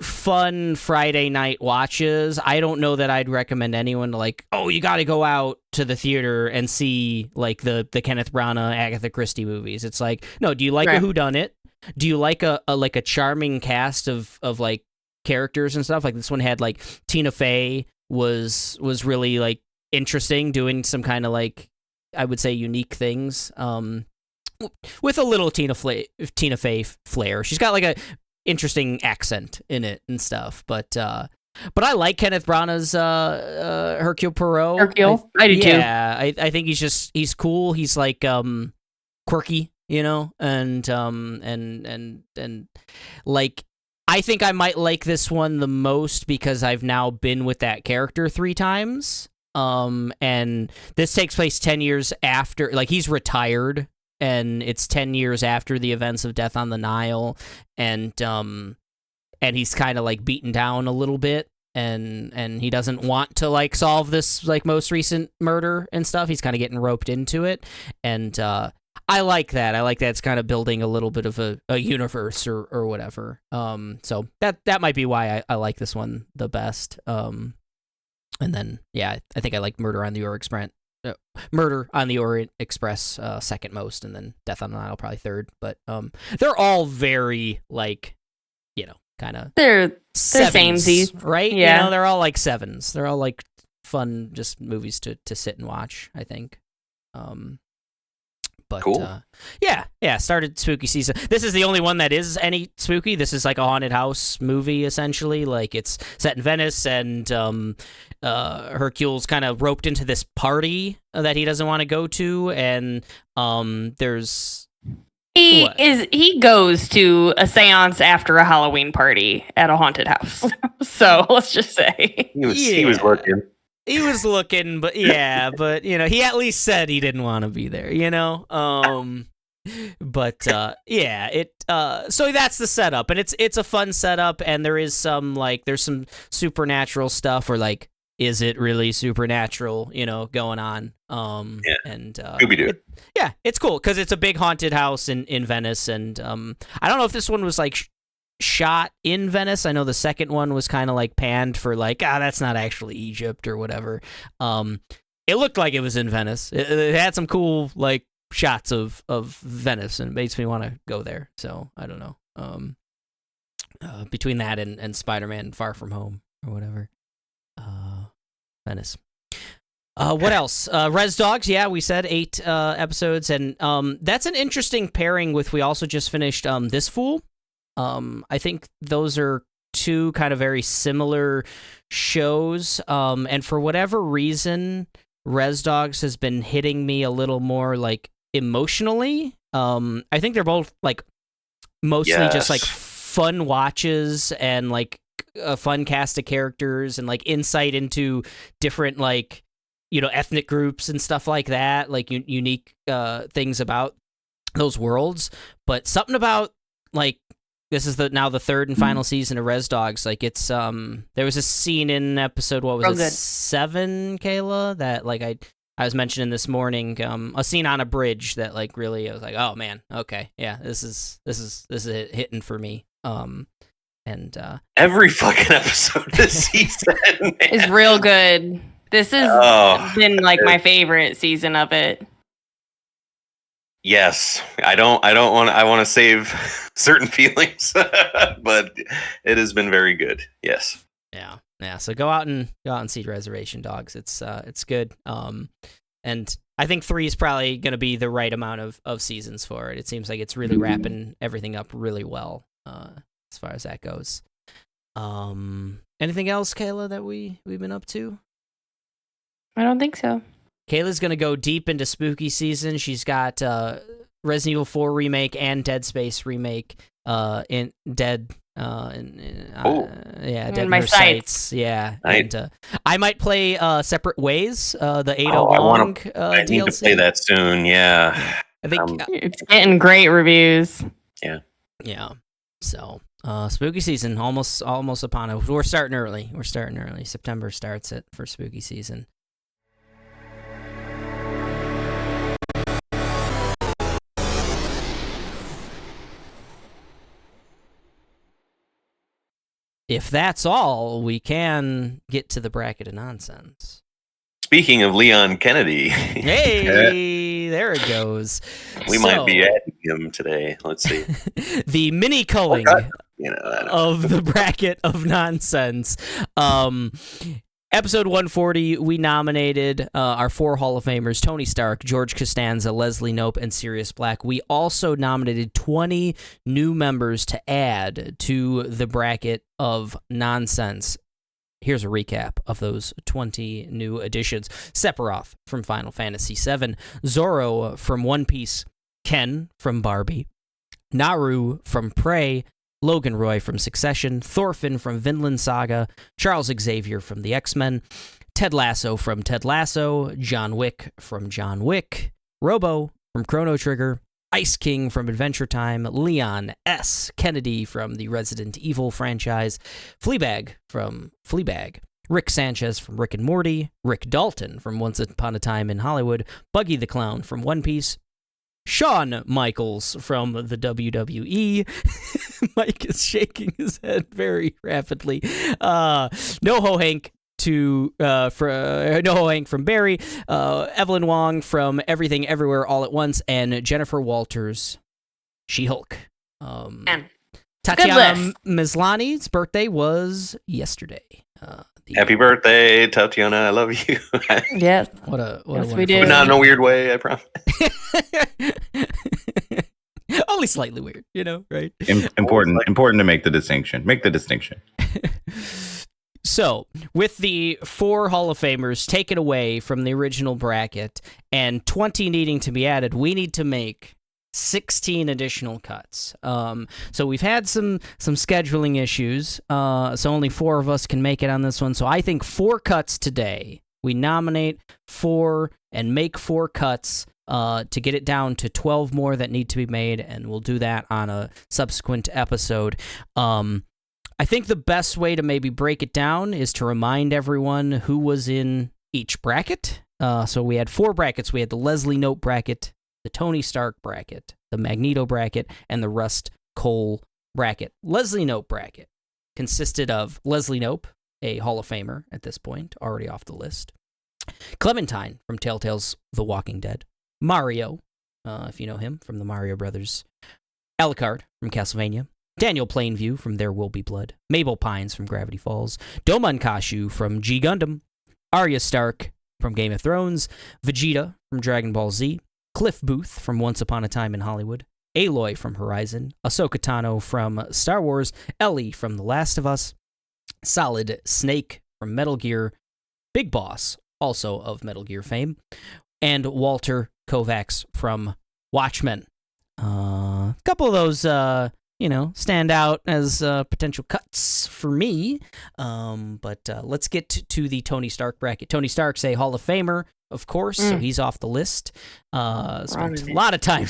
fun Friday night watches. I don't know that I'd recommend anyone to you got to go out to the theater and see like the Kenneth Branagh Agatha Christie movies. It's like, no, do you like a whodunit? Do you like a charming cast of like characters and stuff? Like this one had like Tina Fey was really like interesting, doing some kind of like I would say, unique things. With a little Tina Fey flair. She's got like a interesting accent in it and stuff. But I like Kenneth Branagh's Hercule Poirot. I do too. Yeah, I think he's cool. He's like quirky, you know, and like I think I might like this one the most because I've now been with that character 3 times. And this takes place 10 years after, like, he's retired, and it's 10 years after the events of Death on the Nile, and he's kind of like beaten down a little bit, and he doesn't want to like solve this like most recent murder and stuff. He's kind of getting roped into it, and I like that. It's kind of building a little bit of a universe or whatever. So that might be why I like this one the best. And then I think I like Murder on the Orient Express second most, and then Death on the Nile probably third. But they're all very like, you know, kind of they're samesies, right? Yeah, you know, they're all like 7s. They're all like fun, just movies to sit and watch, I think. But cool. Started spooky season. This is the only one that is any spooky. This is like a haunted house movie, essentially. Like, it's set in Venice, and Hercule's kind of roped into this party that he doesn't want to go to, and there's he goes to a seance after a Halloween party at a haunted house. So let's just say he was looking. He was looking, but you know, he at least said he didn't want to be there, you know. So that's the setup, and it's a fun setup, and there's some supernatural stuff, or like, is it really supernatural, you know, going on? And Scooby-Doo. It's cool because it's a big haunted house in Venice, and I don't know if this one was like shot in Venice. I know the second one was kind of like panned for like, that's not actually Egypt or whatever. It looked like it was in Venice. It had some cool like shots of Venice, and it makes me want to go there. So I don't know. Between that and Spider-Man Far From Home or whatever. Venice. What else? Res Dogs, we said 8 episodes, and that's an interesting pairing with, we also just finished This Fool. I think those are 2 kind of very similar shows, and for whatever reason, Res Dogs has been hitting me a little more like emotionally. I think they're both like mostly just like fun watches, and like a fun cast of characters, and like insight into different like, you know, ethnic groups and stuff like that, like unique things about those worlds. But something about like, this is now the 3rd and final season of Res Dogs. Like, it's there was a scene in episode 7, Kayla, that like I was mentioning this morning, a scene on a bridge that like really, I was like, oh man, okay, yeah, this is hitting for me. And every fucking episode this season is real good. This has been like my favorite season of it. Yes, I want to save certain feelings, but it has been very good. Yes. Yeah. So go out and see Reservation Dogs. It's good. And I think 3 is probably going to be the right amount of seasons for it. It seems like it's really wrapping everything up really well, as far as that goes. Anything else, Kayla, that we've been up to? I don't think so. Kayla's going to go deep into spooky season. She's got Resident Evil 4 remake and Dead Space remake in Dead. Dead in my sights. Yeah. And I might play Separate Ways, the Ada Wong DLC. I need to play that soon. Yeah. I think it's getting great reviews. Yeah. Yeah. So, spooky season almost upon us. We're starting early. September starts it for spooky season. If that's all, we can get to the bracket of nonsense. Speaking of Leon Kennedy. Hey, there it goes. We might be adding him today. Let's see. The mini-culling of the bracket of nonsense. Episode 140, we nominated our 4 Hall of Famers, Tony Stark, George Costanza, Leslie Knope, and Sirius Black. We also nominated 20 new members to add to the bracket of nonsense. Here's a recap of those 20 new additions. Sephiroth from Final Fantasy VII, Zoro from One Piece, Ken from Barbie, Naru from Prey, Logan Roy from Succession, Thorfin from Vinland Saga, Charles Xavier from the X-Men, Ted Lasso from Ted Lasso, John Wick from John Wick, Robo from Chrono Trigger, Ice King from Adventure Time, Leon S. Kennedy from the Resident Evil franchise, Fleabag from Fleabag, Rick Sanchez from Rick and Morty, Rick Dalton from Once Upon a Time in Hollywood, Buggy the Clown from One Piece, Shawn Michaels from the WWE. Mike is shaking his head very rapidly. NoHo Hank NoHo Hank from Barry, Evelyn Wang from Everything Everywhere All at Once, and Jennifer Walters, She-Hulk. Tatiana Maslany's birthday was yesterday. Happy birthday, Tatiana! I love you. Yes. What a we did. But not in a weird way, I promise. Only slightly weird, right? Important to make the distinction. Make the distinction. So, with the 4 Hall of Famers taken away from the original bracket and 20 needing to be added, we need to make 16 additional cuts. So we've had some scheduling issues, so only 4 of us can make it on this one. So I think 4 cuts today. We nominate 4 and make 4 cuts to get it down to 12 more that need to be made, and we'll do that on a subsequent episode. I think the best way to maybe break it down is to remind everyone who was in each bracket. So we had 4 brackets. We had the Leslie Knope bracket, the Tony Stark bracket, the Magneto bracket, and the Rust Cole bracket. Leslie Knope bracket consisted of Leslie Knope, a Hall of Famer at this point, already off the list, Clementine from Telltale's The Walking Dead, Mario, if you know him from the Mario Brothers, Alucard from Castlevania, Daniel Plainview from There Will Be Blood, Mabel Pines from Gravity Falls, Domon Kashu from G Gundam, Arya Stark from Game of Thrones, Vegeta from Dragon Ball Z, Cliff Booth from Once Upon a Time in Hollywood, Aloy from Horizon, Ahsoka Tano from Star Wars, Ellie from The Last of Us, Solid Snake from Metal Gear, Big Boss, also of Metal Gear fame, and Walter Kovacs from Watchmen. A couple of those, stand out as potential cuts for me. But let's get to the Tony Stark bracket. Tony Stark's a Hall of Famer, of course, so he's off the list. Spent a lot of time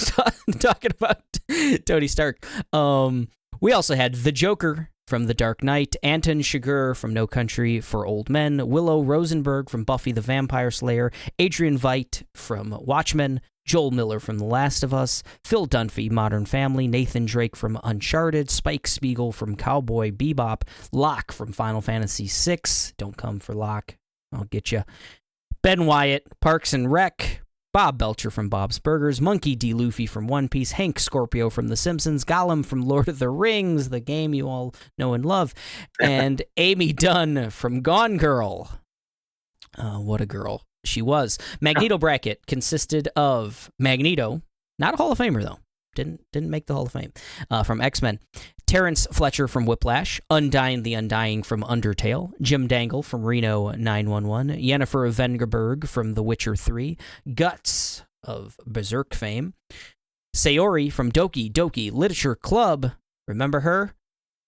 talking about Tony Stark. We also had the Joker from The Dark Knight, Anton Chigurh from No Country for Old Men, Willow Rosenberg from Buffy the Vampire Slayer, Adrian Veidt from Watchmen, Joel Miller from The Last of Us, Phil Dunphy, Modern Family, Nathan Drake from Uncharted, Spike Spiegel from Cowboy Bebop, Locke from Final Fantasy VI, don't come for Locke, I'll get you, Ben Wyatt, Parks and Rec, Bob Belcher from Bob's Burgers, Monkey D. Luffy from One Piece, Hank Scorpio from The Simpsons, Gollum from Lord of the Rings, the game you all know and love, and Amy Dunn from Gone Girl. What a girl she was. Magneto bracket consisted of Magneto, not a Hall of Famer though, didn't make the Hall of Fame, from X-Men, Terrence Fletcher from Whiplash, Undyne the Undying from Undertale, Jim Dangle from Reno 911, Yennefer Vengerberg from The Witcher 3, Guts of Berserk fame, Sayori from Doki Doki Literature Club, remember her?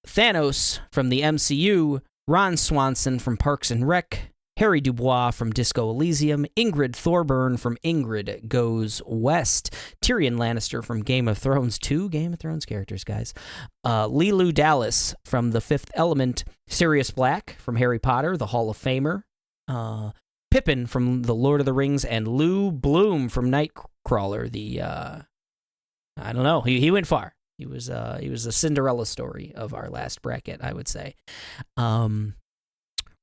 Thanos from the MCU, Ron Swanson from Parks and Rec, Harry Dubois from Disco Elysium, Ingrid Thorburn from Ingrid Goes West, Tyrion Lannister from Game of Thrones, 2 Game of Thrones characters, guys, Leeloo Dallas from The Fifth Element, Sirius Black from Harry Potter, the Hall of Famer, Pippin from The Lord of the Rings, and Lou Bloom from Nightcrawler, I don't know, he went far. He was the Cinderella story of our last bracket, I would say.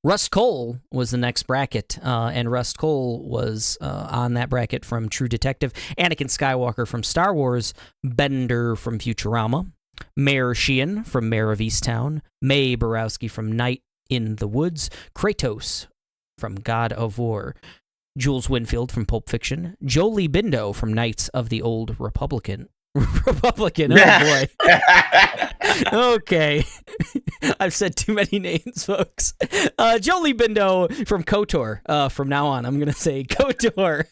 Rust Cole was the next bracket, and Rust Cole was on that bracket from True Detective, Anakin Skywalker from Star Wars, Bender from Futurama, Mayor Sheehan from Mayor of Easttown, Mae Borowski from Night in the Woods, Kratos from God of War, Jules Winfield from Pulp Fiction, Jolie Bindo from Knights of the Old Republican. Oh boy. Okay. I've said too many names, folks. Jolie Bindo from KOTOR. From now on, I'm going to say KOTOR.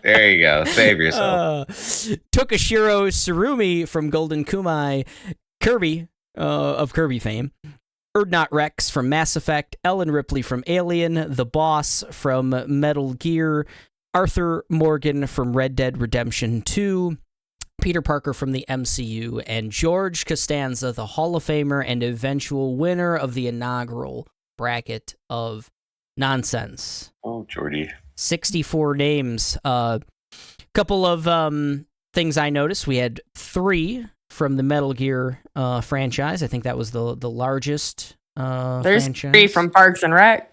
There you go. Save yourself. Tokashiro Tsurumi from Golden Kumai, Kirby of Kirby fame, Erdnot Rex from Mass Effect, Ellen Ripley from Alien, The Boss from Metal Gear, Arthur Morgan from Red Dead Redemption 2, Peter Parker from the MCU, and George Costanza, the Hall of Famer and eventual winner of the inaugural bracket of nonsense. Oh, Jordy. 64 names. Couple of things I noticed. We had 3 from the Metal Gear franchise. I think that was the largest There's franchise. 3 from Parks and Rec.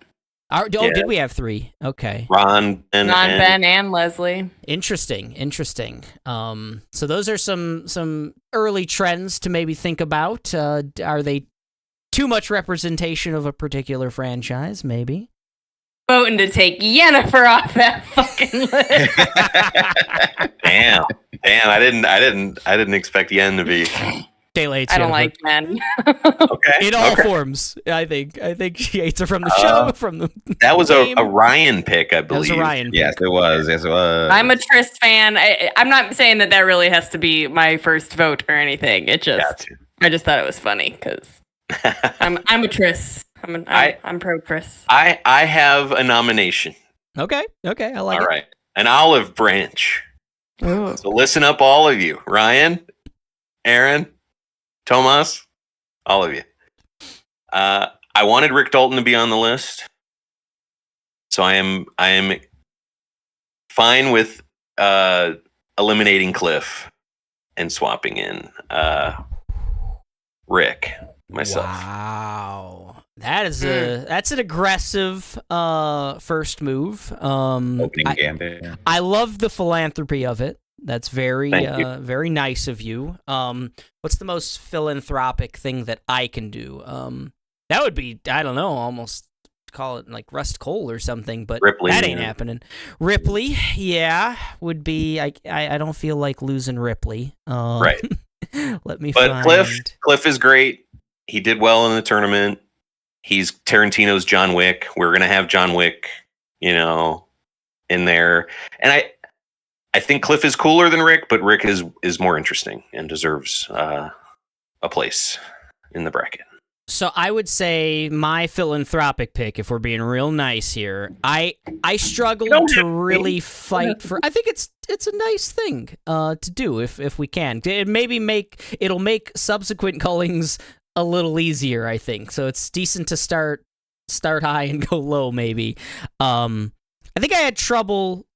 Did we have 3? Okay. Ron, Ben, and Leslie. Interesting. So those are some early trends to maybe think about. Are they too much representation of a particular franchise? Maybe. Voting to take Yennefer off that fucking list. Damn. I didn't expect Yen to be. I don't like men. Okay. In all forms, I think she hates her from the show, from the. That was game. a Ryan pick, I believe. That was a Ryan pick. Yes, it was. I'm a Triss fan. I'm not saying that really has to be my first vote or anything. I just thought it was funny because I'm a Triss. I'm pro Triss. I have a nomination. Okay, I like it. All right, an olive branch. Ooh. So listen up, all of you. Ryan, Aaron, Tomas, all of you. I wanted Rick Dalton to be on the list, so I am fine with eliminating Cliff and swapping in Rick myself. Wow, that's an aggressive first move. Opening gambit. I love the philanthropy of it. That's very very nice of you. What's the most philanthropic thing that I can do? That would be, I don't know, almost call it like Rust Cole or something, but Ripley, that ain't happening. Ripley, yeah, would be. I don't feel like losing Ripley. Right. Let me But find. Cliff is great. He did well in the tournament. He's Tarantino's John Wick. We're gonna have John Wick, in there. And I think Cliff is cooler than Rick, but Rick is more interesting and deserves a place in the bracket. So I would say my philanthropic pick, if we're being real nice here, I struggle to really fight for. I think it's a nice thing to do if we can. It'll make subsequent callings a little easier, I think. So it's decent to start high and go low, maybe. I think I had trouble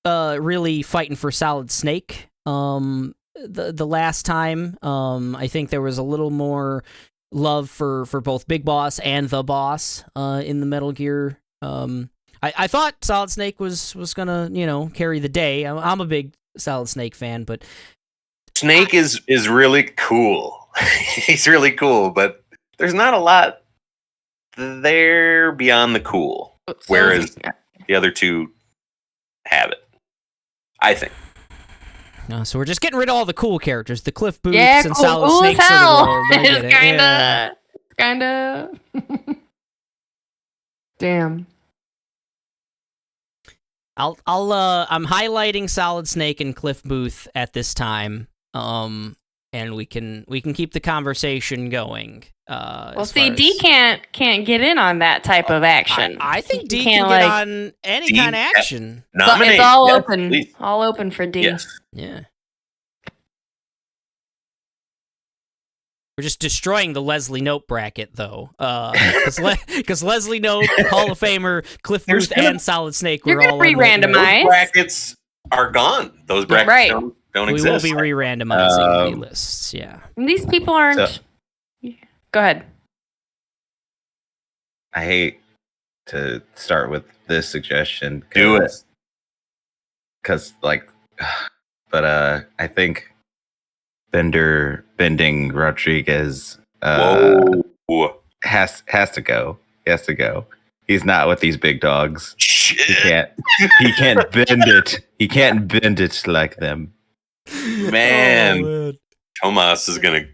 really fighting for Solid Snake the last time. I think there was a little more love for both Big Boss and the Boss in the Metal Gear. I thought Solid Snake was gonna carry the day. I'm a big Solid Snake fan, but Snake is really cool. He's really cool, but there's not a lot there beyond the cool. Whereas the other two have it, I think. So we're just getting rid of all the cool characters, the Cliff Booths Yeah, and cool Solid as Snakes of the hell. world. I get it. It's kinda. Damn. I'm highlighting Solid Snake and Cliff Booth at this time. And we can keep the conversation going. D can't get in on that type of action. I think D can get on any kind of action. It's all open. Please. All open for D. Yes. Yeah. We're just destroying the Leslie Knope bracket, though. Because Leslie Knope, Hall of Famer, Cliff Booth, and Solid Snake were all re-randomized. Those brackets are gone. Those brackets don't exist. We will be re-randomizing the lists, yeah. These people aren't... Go ahead. I hate to start with this suggestion. Do it. Because, but I think Bending Rodriguez Whoa. has to go. He has to go. He's not with these big dogs. Shit. He can't bend it. He can't bend it like them. Man. Tomas is gonna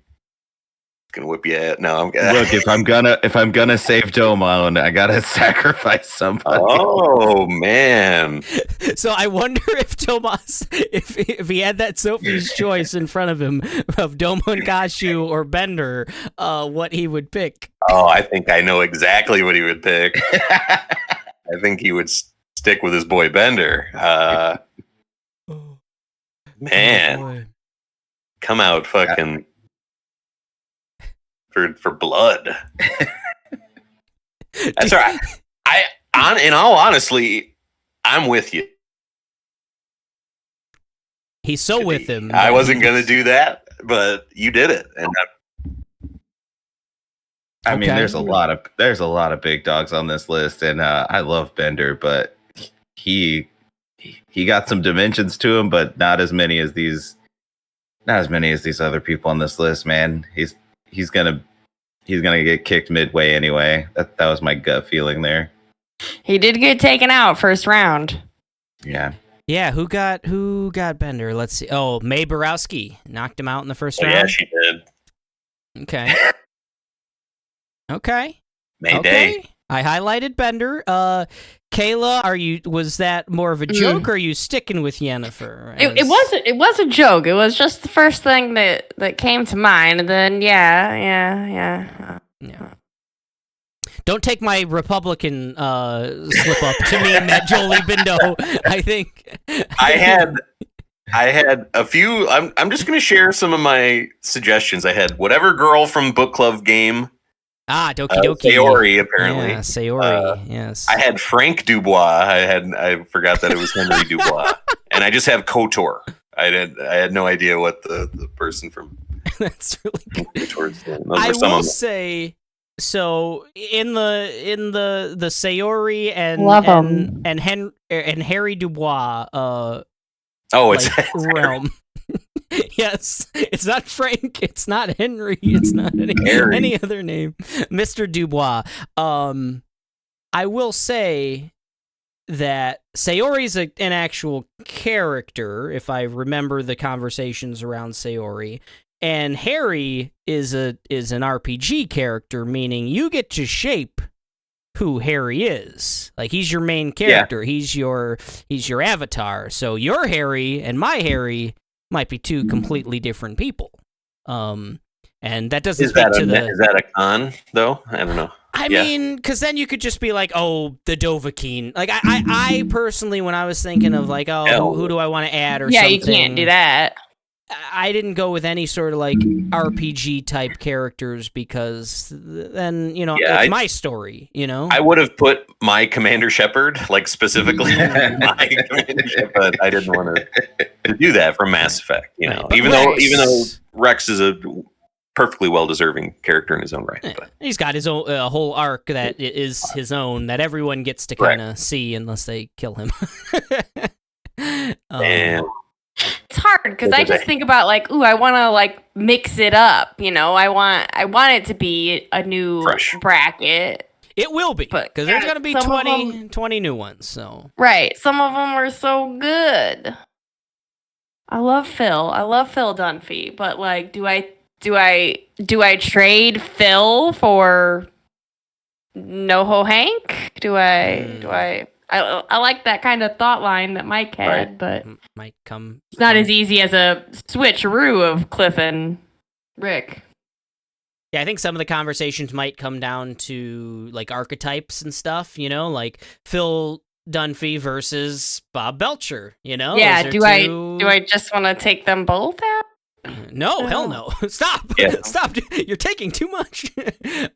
whip you out. No, I'm Look, if I'm gonna save Domon, I gotta sacrifice somebody. Oh man. So I wonder if Tomas, if he had that Sophie's choice in front of him of Domon Kashu or Bender, what he would pick. Oh, I think I know exactly what he would pick. I think he would stick with his boy Bender. Man, come out, fucking for blood. That's all right. In all honesty, I'm with you. He's so with him. I wasn't gonna do that, but you did it, and I mean, there's a lot of big dogs on this list, and I love Bender, but he got some dimensions to him, but not as many as these other people on this list. Man, he's gonna get kicked midway anyway. That was my gut feeling there. He did get taken out first round. Yeah. Yeah, who got Bender? Let's see. Oh, Mae Borowski knocked him out in the first round. Yeah, she did. Okay. Okay. Mayday. I highlighted Bender. Kayla, was that more of a joke, or are you sticking with Yennefer? It was a joke. It was just the first thing that came to mind, and then yeah. Don't take my Republican slip up to mean that Jolie Bindo. I think I had a few. I'm just going to share some of my suggestions. I had whatever girl from book club game. Doki Doki. Sayori, apparently. Yeah, Sayori. Yes. I had Frank Dubois. I forgot that it was Henry Dubois, and I just have Kotor. I had no idea what the person from. That's really good. I will say. So in the Sayori and Harry Dubois it's realm. Yes, it's not Frank, it's not Henry, it's not any other name. Mr. Dubois. I will say that Sayori's an actual character, if I remember the conversations around Sayori. And Harry is an RPG character, meaning you get to shape who Harry is. Like, he's your main character. Yeah. He's your avatar. So your Harry and my Harry might be two completely different people. And that doesn't speak to the... Is that a con, though? I don't know. I mean, because then you could just be like, oh, the Dovahkiin. Like, I personally, when I was thinking of, like, who do I want to add or something... Yeah, you can't do that. I didn't go with any sort of like RPG type characters because then, it's my story, I would have put my Commander Shepard, like specifically my Commander Shepard. I didn't want to do that from Mass Effect, even though Rex is a perfectly well-deserving character in his own right. But. He's got his own whole arc that is his own that everyone gets to kind of see unless they kill him. It's hard because I just think about like, I want to like mix it up. I want it to be a new bracket. It will be because there's going to be 20 new ones. So right, some of them are so good. I love Phil Dunphy, but like, do I trade Phil for NoHo Hank? Do I? I like that kind of thought line that Mike had, but might come. It's not as easy as a switcheroo of Cliff and Rick. Yeah, I think some of the conversations might come down to like archetypes and stuff. Like Phil Dunphy versus Bob Belcher. Yeah. Do I just want to take them both out? No, hell no. Stop. Yeah. Stop. You're taking too much.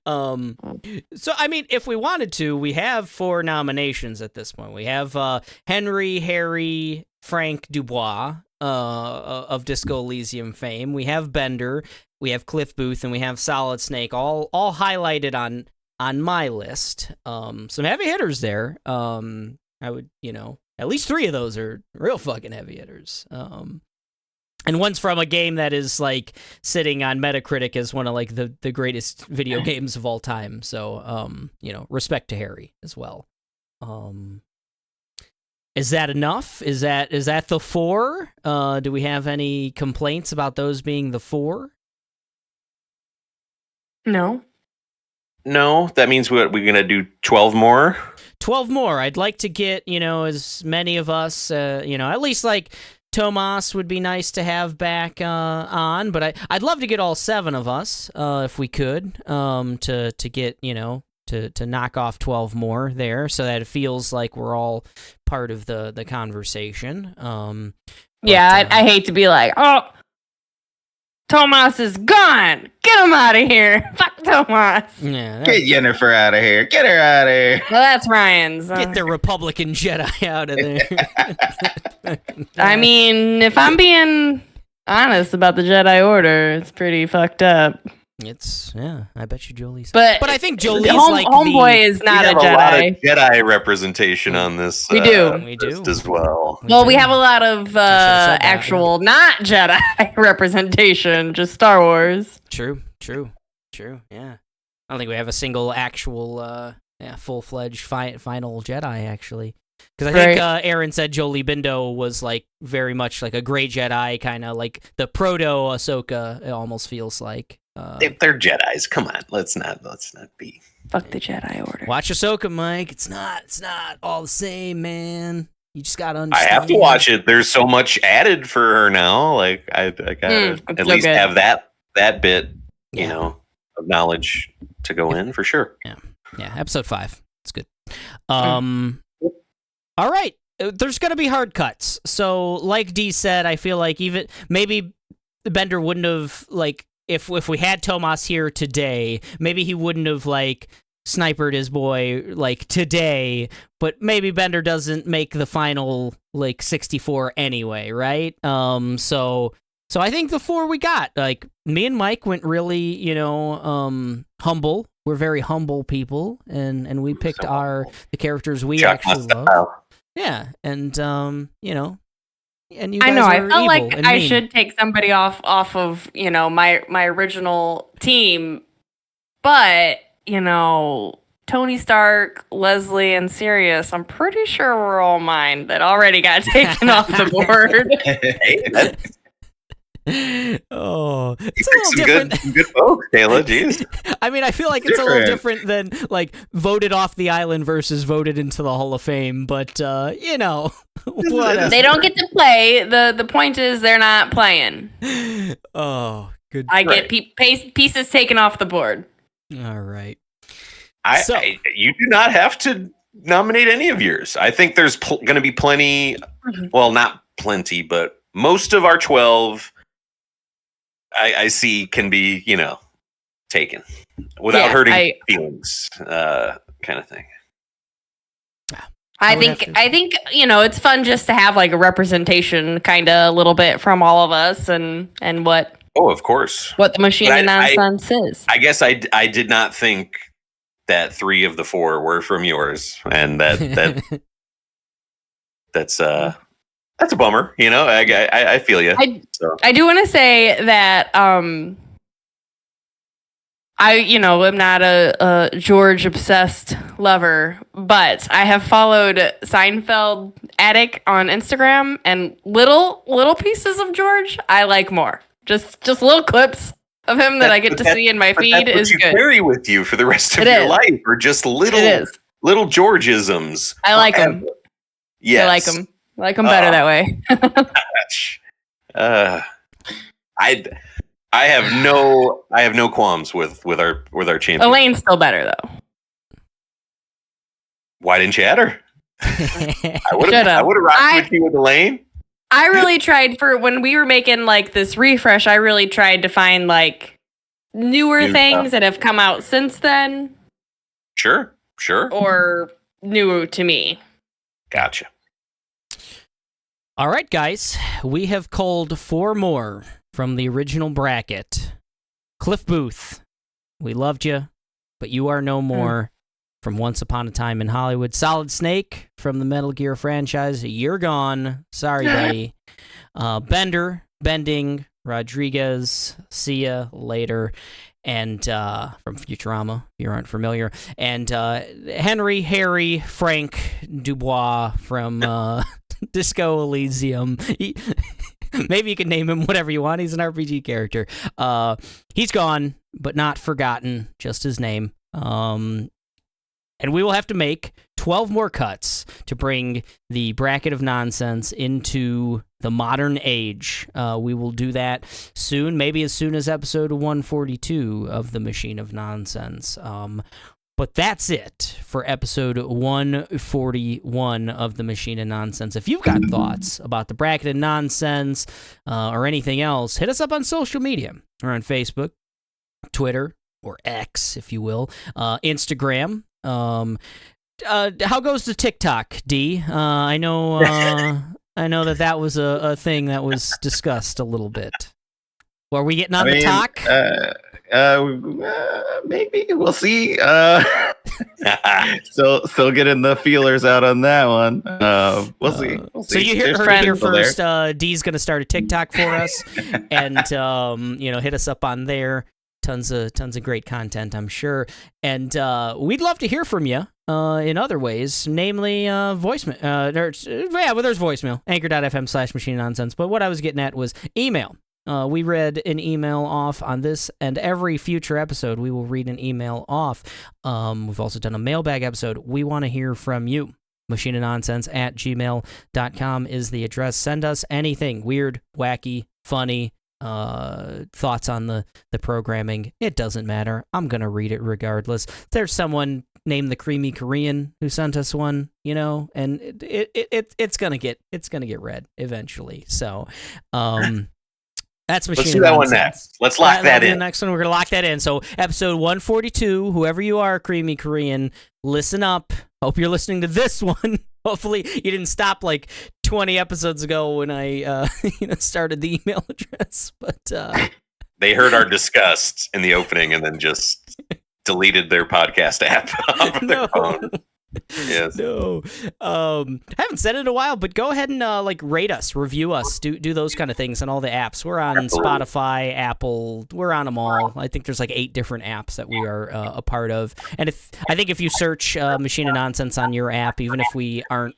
So, I mean, if we wanted to, we have 4 nominations at this point. We have Henry, Harry, Frank Dubois of Disco Elysium fame. We have Bender. We have Cliff Booth, and we have Solid Snake, all highlighted on my list. Some heavy hitters there. I would, at least 3 of those are real fucking heavy hitters. And one's from a game that is like sitting on Metacritic as one of like the greatest video games of all time. So, respect to Harry as well. Is that enough? Is that the 4? Do we have any complaints about those being the 4? No. No, that means we're going to do 12 more. 12 more. I'd like to get, as many of us, at least like Tomas would be nice to have back on, but I'd love to get all 7 of us if we could to get, to knock off 12 more there so that it feels like we're all part of the conversation. I hate to be like, oh, Tomas is gone. Get him out of here. Fuck Tomas. Yeah, Get Yennefer out of here. Get her out of here. Well, that's Ryan's. Get the Republican Jedi out of there. I mean, if I'm being honest about the Jedi Order, it's pretty fucked up. I bet you Jolie's. But I think Jolie's Homeboy is not a Jedi. A lot of Jedi representation on this. We do list as well. We have a lot of actual not Jedi representation, just Star Wars. True. Yeah, I don't think we have a single actual, full-fledged final Jedi actually. Because I think Aaron said Jolie Bindo was like very much like a great Jedi, kind of like the proto Ahsoka. It almost feels like. They're Jedis. Come on, let's not be. Fuck the Jedi Order. Watch Ahsoka, Mike. It's not all the same, man. You just gotta understand. I have to watch it. There's so much added for her now. Like I gotta at least have that bit, of knowledge to go in for sure. Yeah. Episode 5. It's good. All right. There's gonna be hard cuts. So, like D said, I feel like even maybe Bender wouldn't have like. If we had Tomas here today, maybe he wouldn't have like sniped his boy like today, but maybe Bender doesn't make the final like 64 anyway, right? So I think the 4 we got, like me and Mike went really, humble. We're very humble people, and we picked the characters we actually love. Yeah, and and you guys I felt like I mean. should take somebody off of, my original team, but, Tony Stark, Leslie, and Sirius, I'm pretty sure we're all mine that already got taken off the board. Oh, it's a little different. Some good folks, Kayla. Jeez. I mean, I feel like it's a little different than like voted off the island versus voted into the Hall of Fame, but whatever. They don't get to play. The point is they're not playing. Oh, good. I get pieces taken off the board. All right. You do not have to nominate any of yours. I think there's going to be plenty. Well, not plenty, but most of our 12. I see can be, taken without hurting feelings, kind of thing. I think it's fun just to have like a representation kind of a little bit from all of us and what. Oh, of course. What the machine of nonsense is. I guess I did not think that 3 of the 4 were from yours, and that's a bummer, I feel you. I do want to say that I am not a George obsessed lover, but I have followed Seinfeld Attic on Instagram, and little pieces of George I like more. Just little clips of him that I get to see in my feed that's is what you good. carry with you for the rest of your life, or just little George-isms. I like them. Yes. I like them. I like them better that way. I have no qualms with our champion. Elaine's still better though. Why didn't you add her? I would have rocked with you with Elaine. I really tried for when we were making like this refresh. I really tried to find like newer things that have come out since then. Sure. Or new to me. Gotcha. All right, guys. We have culled 4 more from the original bracket. Cliff Booth, we loved you, but you are no more. From Once Upon a Time in Hollywood. Solid Snake from the Metal Gear franchise. You're gone. Sorry, buddy. Bender, Bending, Rodriguez, see ya later, and from Futurama, if you aren't familiar, and Henry, Harry, Frank Dubois from Disco Elysium. Maybe you can name him whatever you want. He's an RPG character. He's gone, but not forgotten, just his name. And we will have to make 12 more cuts to bring the bracket of nonsense into the modern age. We will do that soon, maybe as soon as episode 142 of The Machine of Nonsense. But that's it for episode 141 of The Machine of Nonsense. If you've got thoughts about the bracket of nonsense or anything else, hit us up on social media. We're on Facebook, Twitter, or X, if you will, Instagram. How goes the TikTok, D? I know that was a thing that was discussed a little bit. Are we getting on the talk? Maybe we'll see. Still getting the feelers out on that one. We'll see. So you heard here first. D's gonna start a TikTok for us, and hit us up on there. Tons of great content, I'm sure, and we'd love to hear from you in other ways, namely voicemail. There's voicemail, anchor.fm/machine nonsense. But what I was getting at was email. We read an email off on this, and every future episode we will read an email off. We've also done a mailbag episode. We want to hear from you. machineofnonsense@gmail.com is the address. Send us anything weird, wacky, funny, thoughts on the programming. It doesn't matter. I'm gonna read it regardless. There's someone named the Creamy Korean who sent us one, and it's gonna get read eventually. So that's Machine. Let's do that one next. Let's lock that in. The next one, we're gonna lock that in. So episode 142, whoever you are, Creamy Korean, listen up. Hope you're listening to this one. Hopefully you didn't stop like 20 episodes ago when I started the email address. But they heard our disgust in the opening and then just deleted their podcast app off their phone. Yes. No. I haven't said it in a while, but go ahead and rate us, review us, do those kind of things on all the apps. We're on Spotify, Apple, we're on them all. I think there's like 8 different apps that we are a part of. And I think if you search Machine of Nonsense on your app, even if we aren't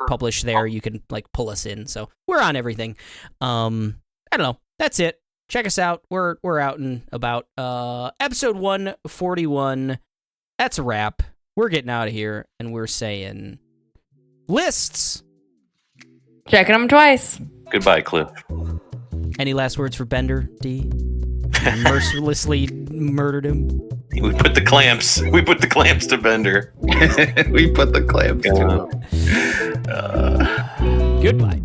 published there, you can pull us in. So we're on everything. I don't know. That's it. Check us out. We're out and about. Episode 141. That's a wrap. We're getting out of here, and we're saying lists. Checking them twice. Goodbye, Cliff. Any last words for Bender, D? Mercilessly murdered him. We put the clamps to Bender. We put the clamps to him. Goodbye.